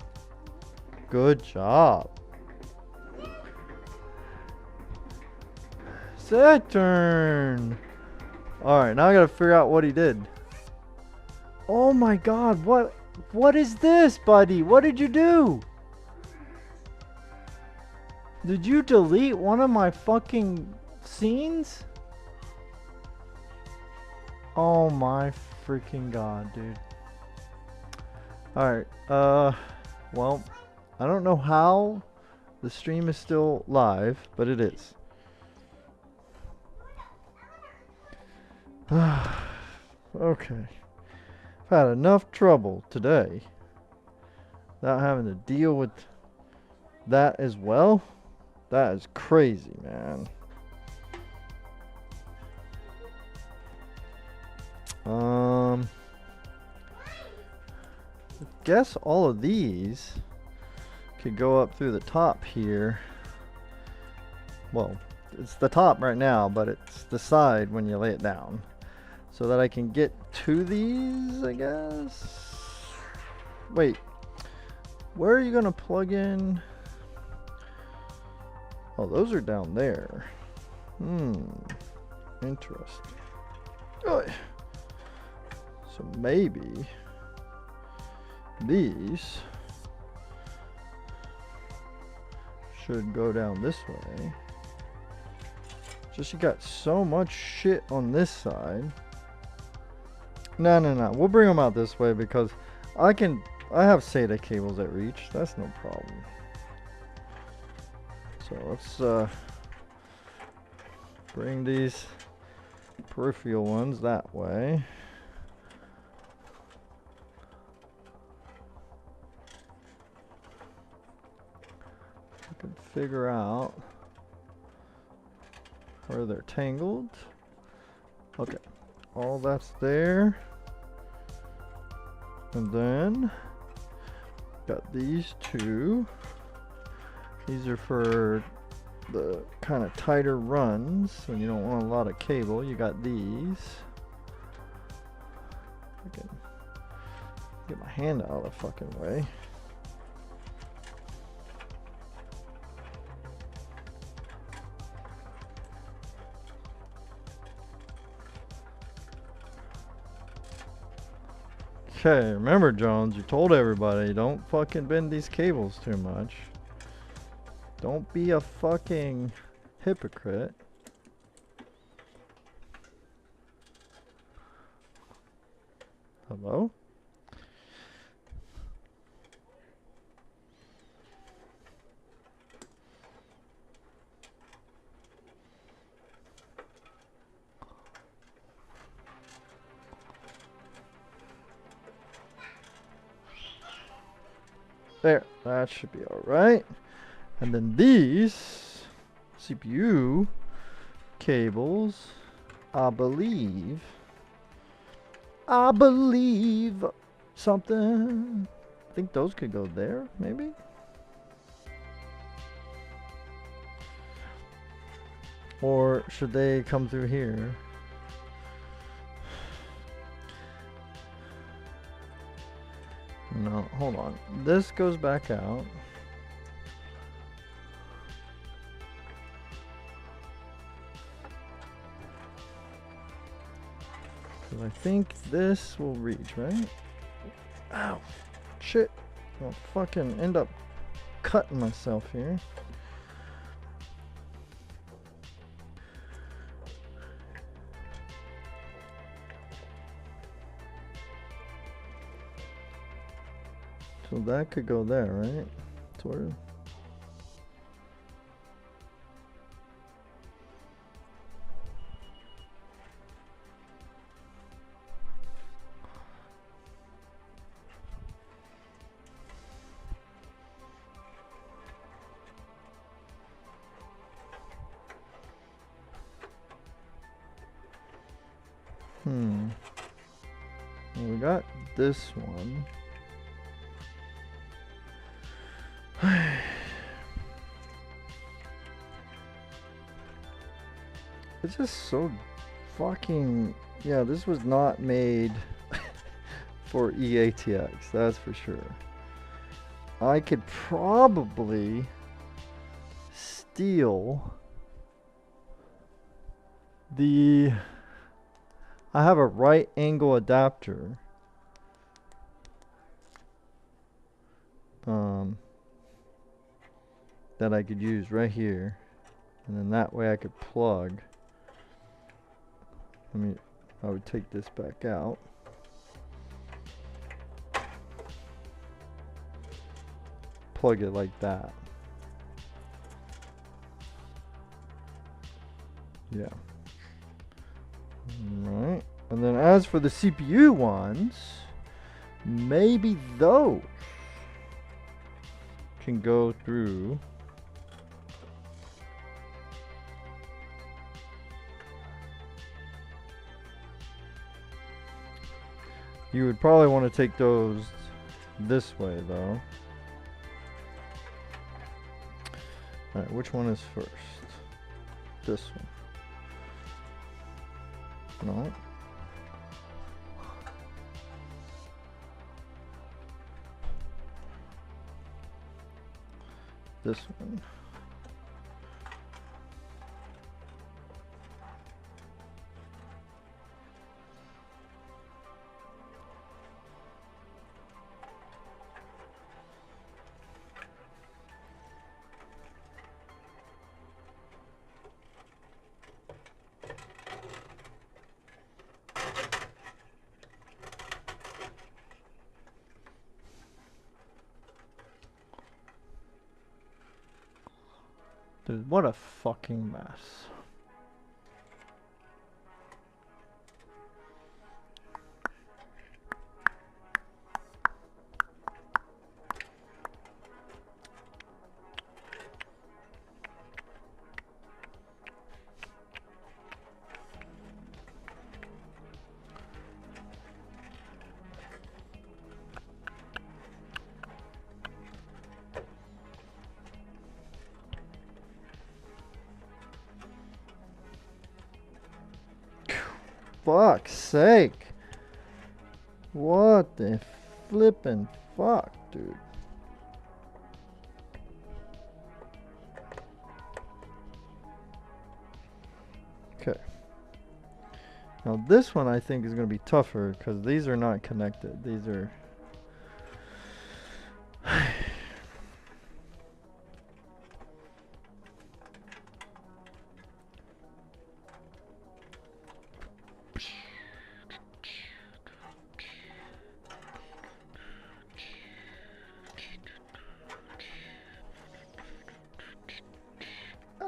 Good job. Saturn. Alright, now I gotta figure out what he did. Oh my god, what is this, buddy? What did you do? Did you delete one of my fucking scenes? Oh my freaking god, dude. Alright, well, I don't know how the stream is still live, but it is. Okay. I've had enough trouble today without having to deal with that as well. That is crazy, man. I guess all of these could go up through the top here. Well, it's the top right now, but it's the side when you lay it down. So that I can get to these, I guess. Wait, where are you gonna plug in? Oh, those are down there. Interesting. Ugh. So maybe these should go down this way. Just you got so much shit on this side. No. We'll bring them out this way because I have SATA cables that reach. That's no problem. So let's bring these peripheral ones that way. I can figure out where they're tangled. Okay, all that's there. And then got these two. These are for the kind of tighter runs when you don't want a lot of cable. You got these. I can get my hand out of the fucking way. Okay, remember Jones, you told everybody, don't fucking bend these cables too much. Don't be a fucking hypocrite. Hello? There, that should be alright. And then these CPU cables, I believe something. I think those could go there, maybe. Or should they come through here? No, hold on. This goes back out. Because I think this will reach, right? Ow. Shit. I'll fucking end up cutting myself here. So that could go there, right? Sort of. Well, we got this one. It's just so fucking... Yeah, this was not made for EATX, that's for sure. I could probably steal the... I have a right angle adapter. That I could use right here. And then that way I could plug. I would take this back out. Plug it like that. Yeah. Alright. And then as for the CPU ones, maybe those can go through you would probably want to take those this way though. Alright, which one is first? This one. No. This one. Dude, what a fucking mess. Fuck's sake. What the flippin' fuck, dude. Okay. Now this one I think is going to be tougher because these are not connected. These are...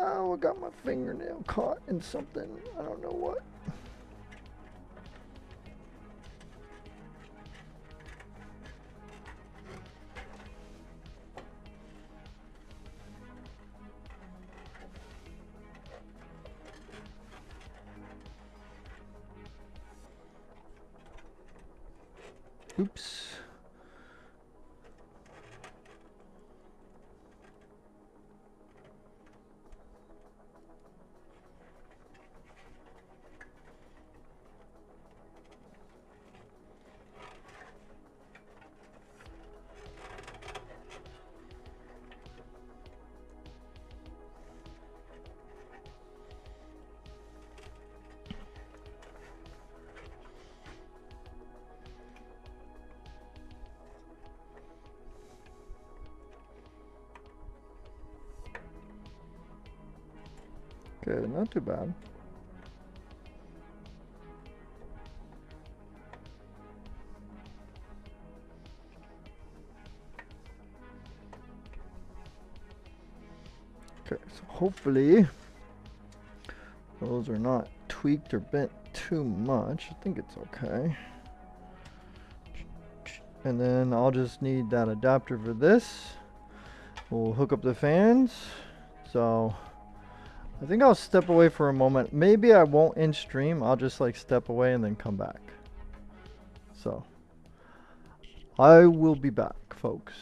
Oh, I got my fingernail caught in something. I don't know what. Oops. Okay, not too bad. Okay, so hopefully those are not tweaked or bent too much. I think it's okay. And then I'll just need that adapter for this. We'll hook up the fans. So I think I'll step away for a moment. Maybe I won't end stream. I'll just like step away and then come back. So I will be back, folks.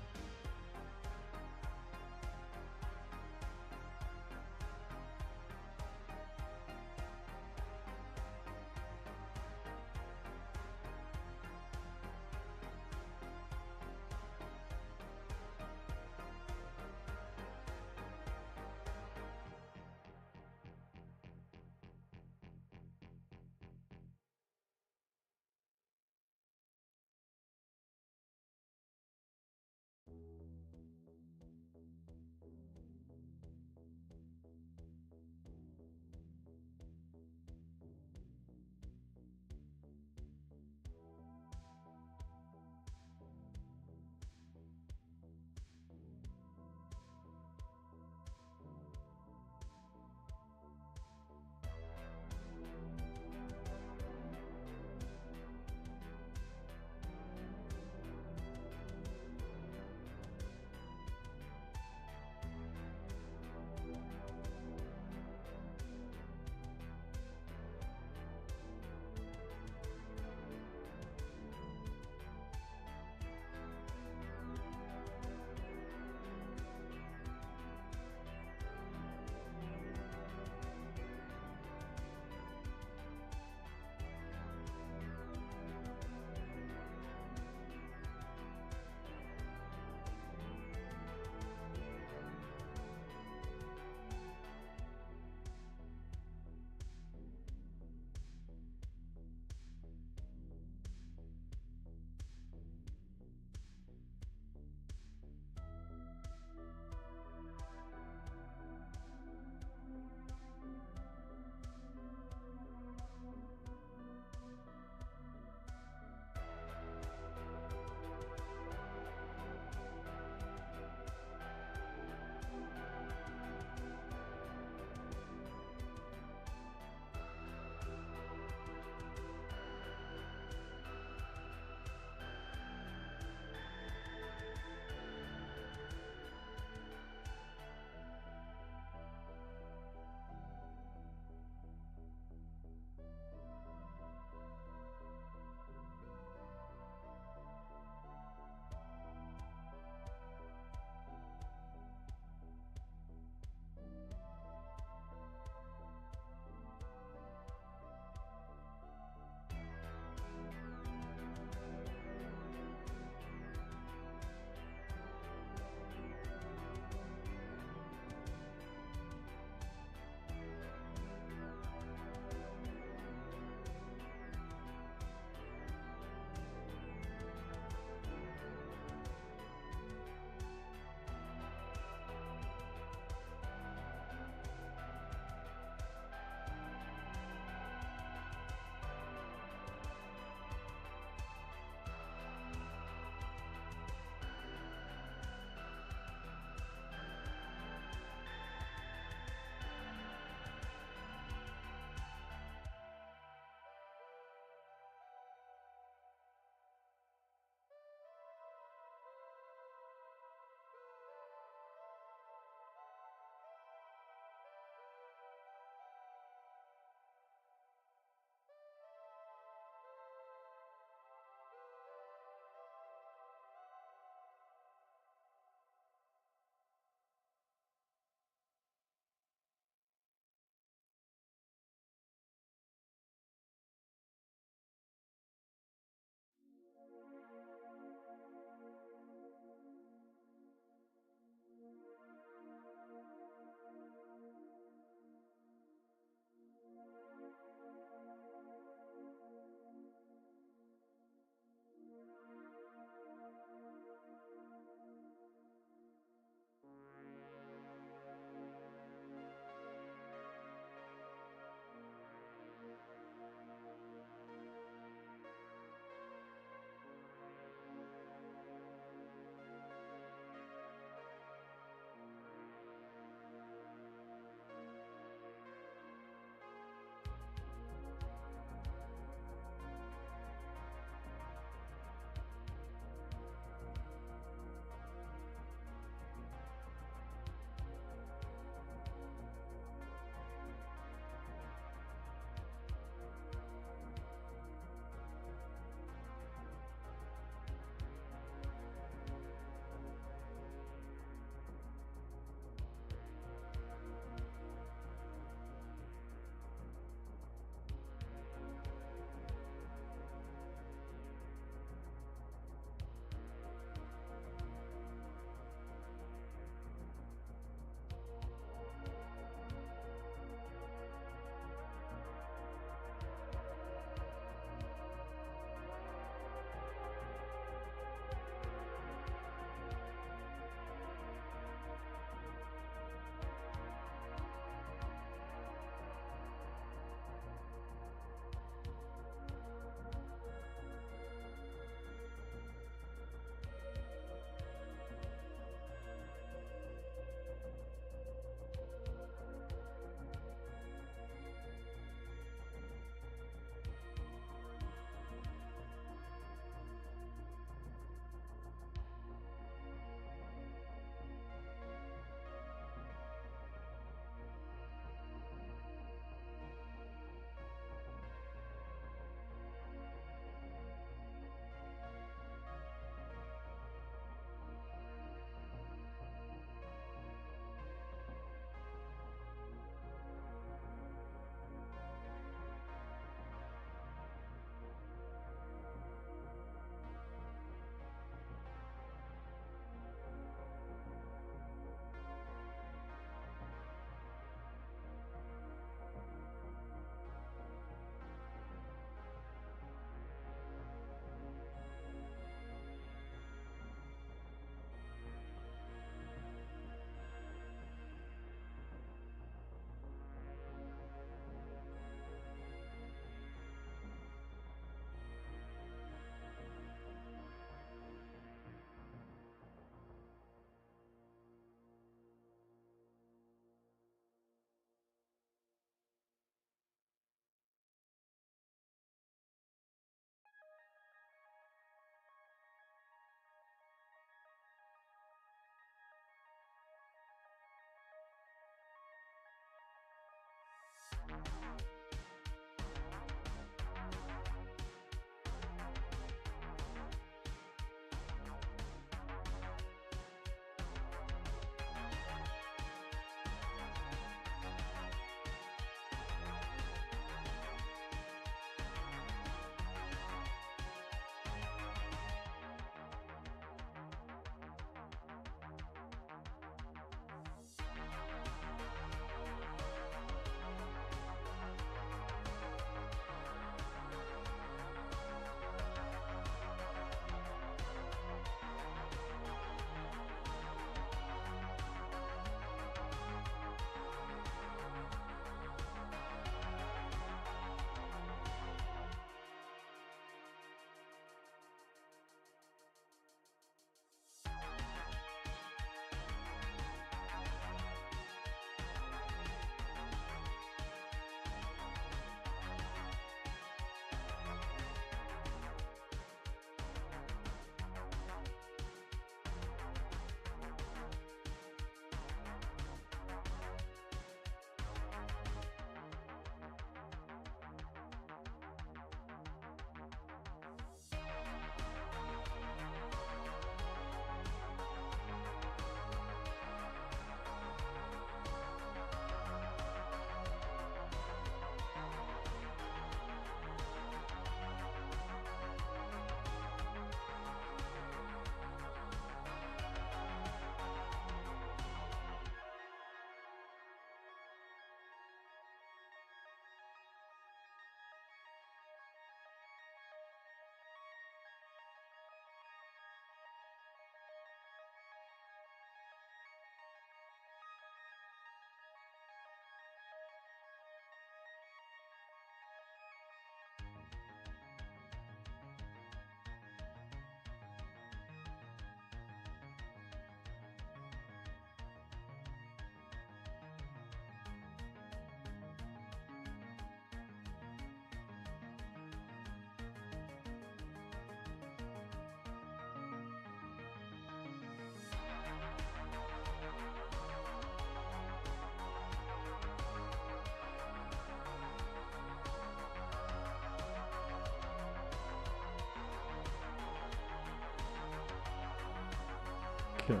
Okay,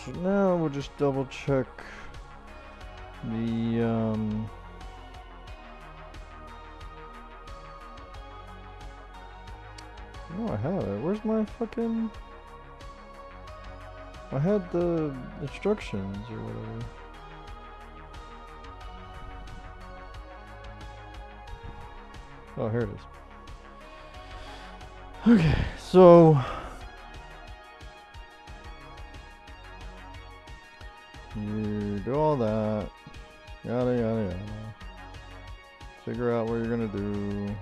so now we'll just double check the oh, I have it. Where's my fucking... I had the instructions or whatever. Oh, here it is. Okay, so you do all that, yada yada yada. Figure out what you're gonna do.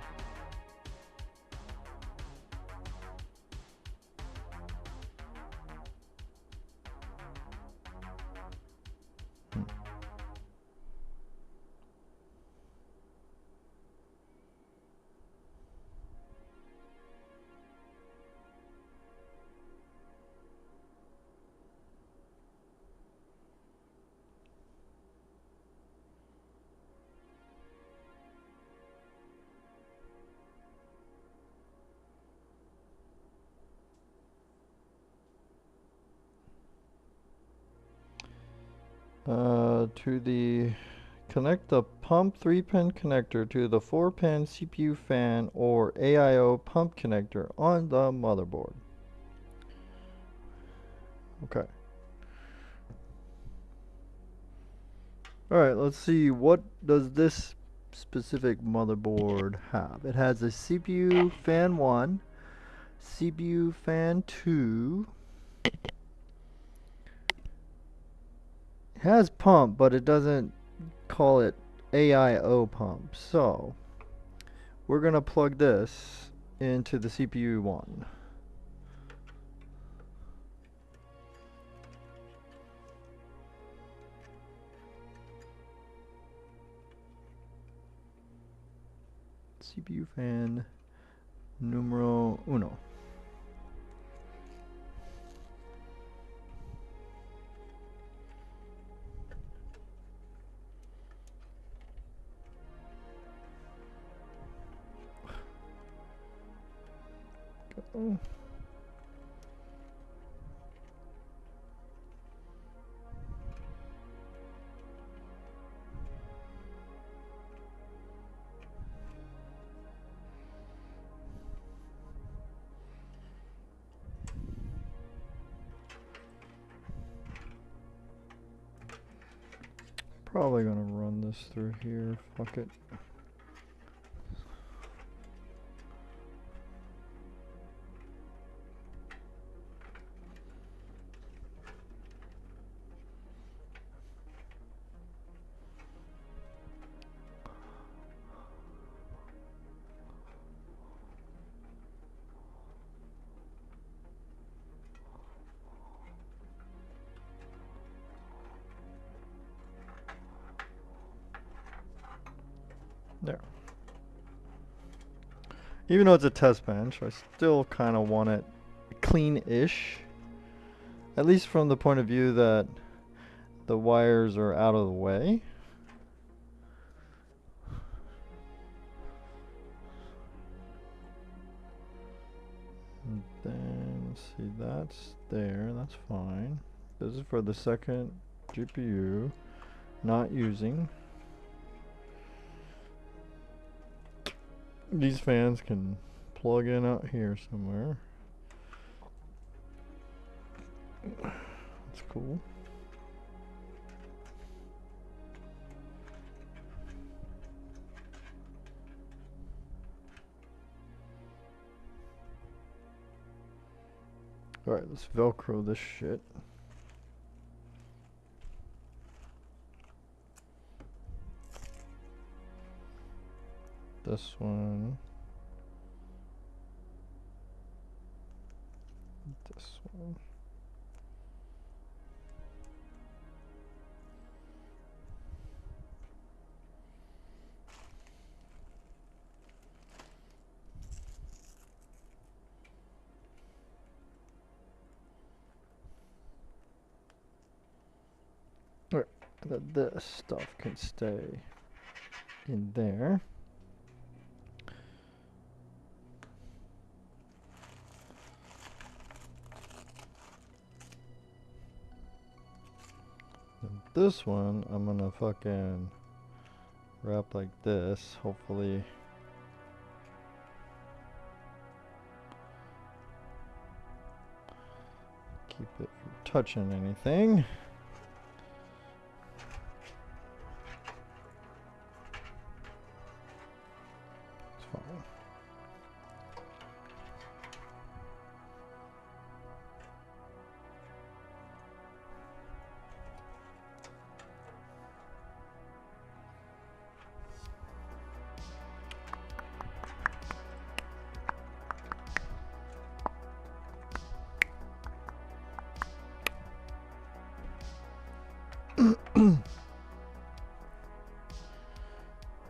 To the connect the pump 3-pin connector to the 4-pin CPU fan or AIO pump connector on the motherboard. Okay. Alright, let's see, what does this specific motherboard have? It has a CPU fan 1, CPU fan 2. It has pump, but it doesn't call it AIO pump. So we're gonna plug this into the CPU 1. CPU fan numero uno. Go. Probably gonna run this through here. Fuck it. There. Even though it's a test bench, I still kind of want it clean-ish. At least from the point of view that the wires are out of the way. And then, see, that's there, that's fine. This is for the second GPU, not using. These fans can plug in out here somewhere. That's cool. Alright, let's Velcro this shit. This one. This one. Alright, that this stuff can stay in there. this one, I'm gonna fucking wrap like this, hopefully. Keep it from touching anything. It's fine.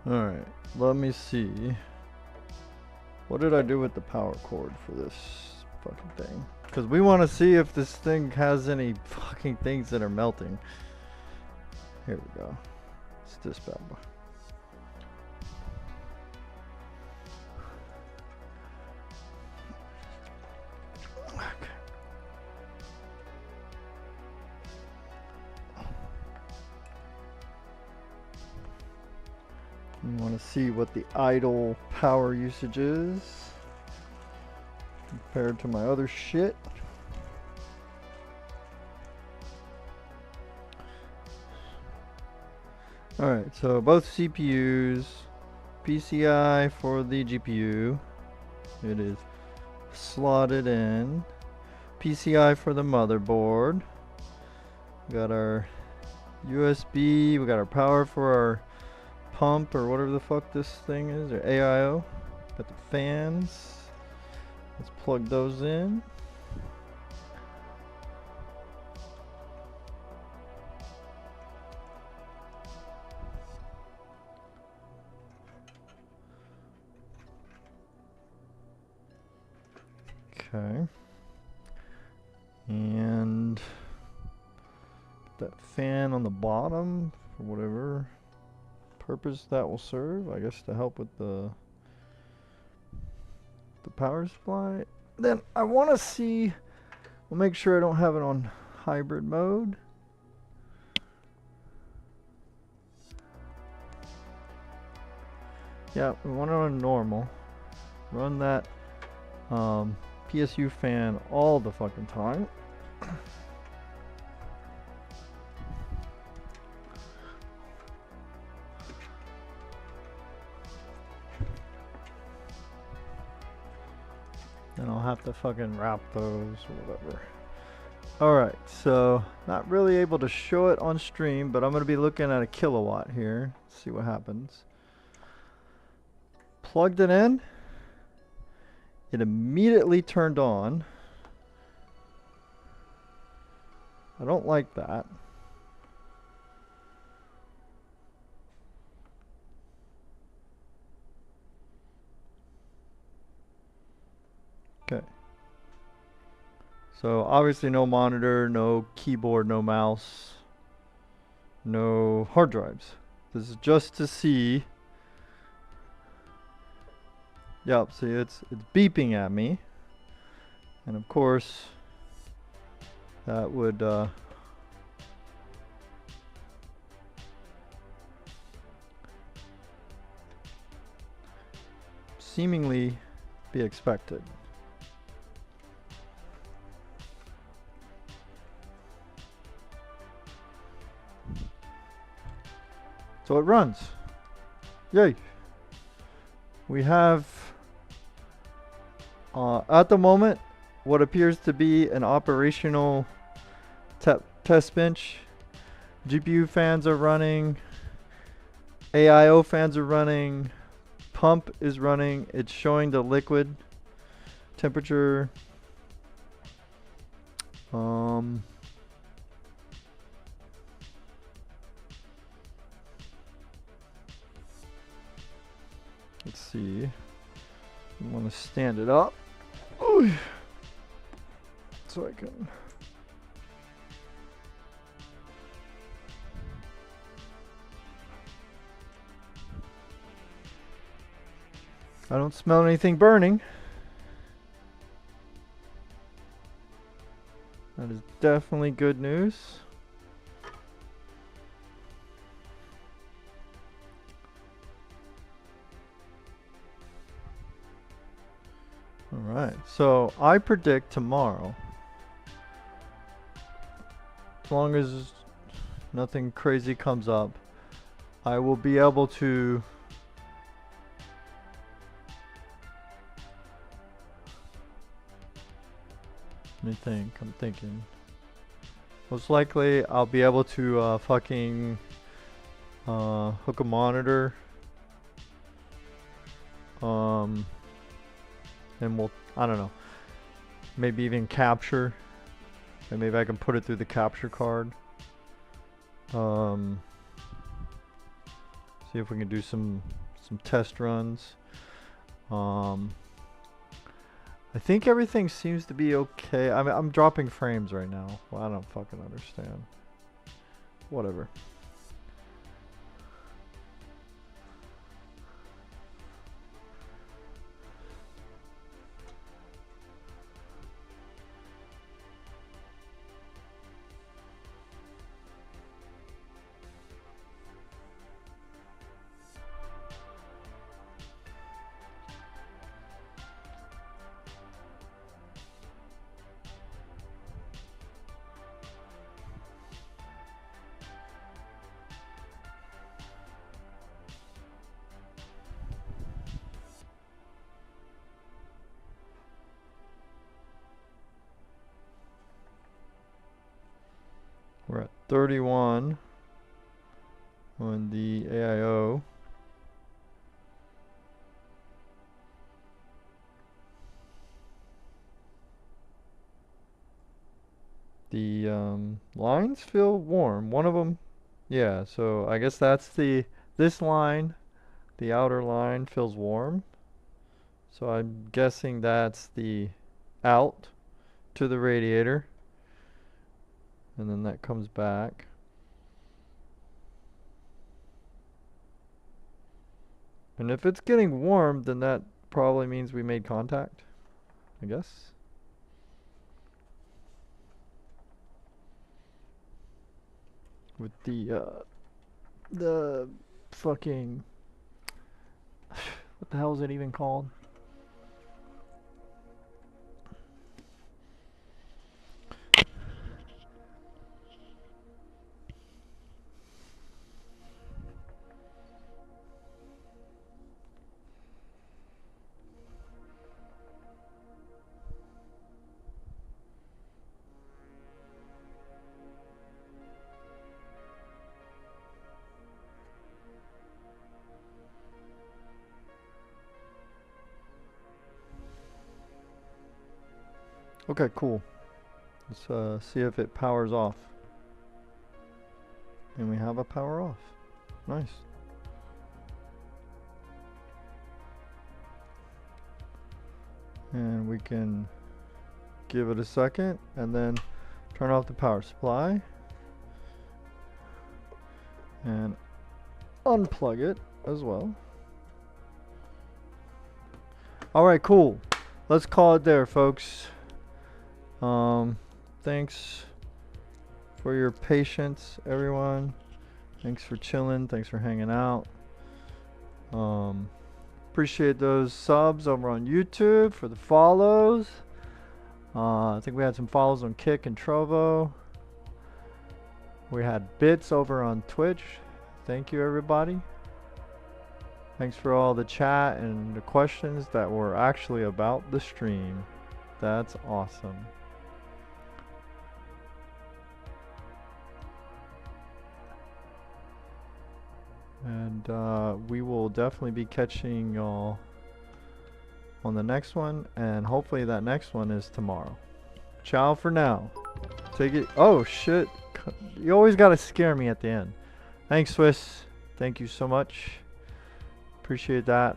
Alright, let me see. What did I do with the power cord for this fucking thing? Because we want to see if this thing has any fucking things that are melting. Here we go. It's this bad boy. You want to see what the idle power usage is compared to my other shit. Alright, so both CPUs, PCI for the GPU, it is slotted in, PCI for the motherboard, we got our USB, we got our power for our pump or whatever the fuck this thing is, or AIO. Got the fans. Let's plug those in. Okay. And that fan on the bottom for whatever purpose that will serve, I guess to help with the power supply. Then I want to see, we'll make sure I don't have it on hybrid mode. Yeah, we want it on normal. Run that PSU fan all the fucking time. Then I'll have to fucking wrap those or whatever. Alright, so not really able to show it on stream, but I'm going to be looking at a kilowatt here. See what happens. Plugged it in. It immediately turned on. I don't like that. Okay. So obviously no monitor, no keyboard, no mouse, no hard drives. This is just to see. Yep, see it's beeping at me. And of course that would seemingly be expected. So it runs. Yay. We have at the moment what appears to be an operational test bench. GPU fans are running. AIO fans are running. Pump is running. It's showing the liquid temperature. Let's see. I want to stand it up. Ooh. So I can. I don't smell anything burning. That is definitely good news. Alright, so I predict tomorrow, as long as nothing crazy comes up, I will be able to I'm thinking. Most likely I'll be able to fucking hook a monitor. And we'll, I don't know, maybe even capture. And maybe I can put it through the capture card. See if we can do some test runs. I think everything seems to be okay. I mean, I'm dropping frames right now. Well, I don't fucking understand. Whatever. We're at 31 on the AIO. The lines feel warm. One of them, yeah, so I guess that's this line, the outer line feels warm. So I'm guessing that's the out to the radiator. And then that comes back. And if it's getting warm, then that probably means we made contact, I guess. With the fucking, what the hell is it even called? Okay, cool. Let's see if it powers off. And we have a power off. Nice. And we can give it a second and then turn off the power supply and unplug it as well. Alright, cool. Let's call it there, folks. Thanks for your patience, everyone. Thanks for chilling. Thanks for hanging out. Appreciate those subs over on YouTube, for the follows. I think we had some follows on Kick and Trovo. We had bits over on Twitch. Thank you, everybody. Thanks for all the chat and the questions that were actually about the stream. That's awesome. And we will definitely be catching y'all on the next one, and hopefully that next one is tomorrow. Ciao for now. Take it. Oh shit, you always gotta scare me at the end. Thanks, Swiss. Thank you so much. Appreciate that.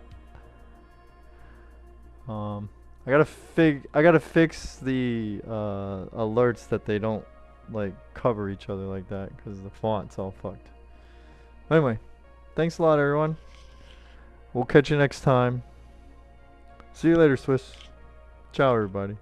I gotta fix the alerts that they don't like cover each other like that, because the font's all fucked. Anyway, thanks a lot, everyone. We'll catch you next time. See you later, Swiss. Ciao, everybody.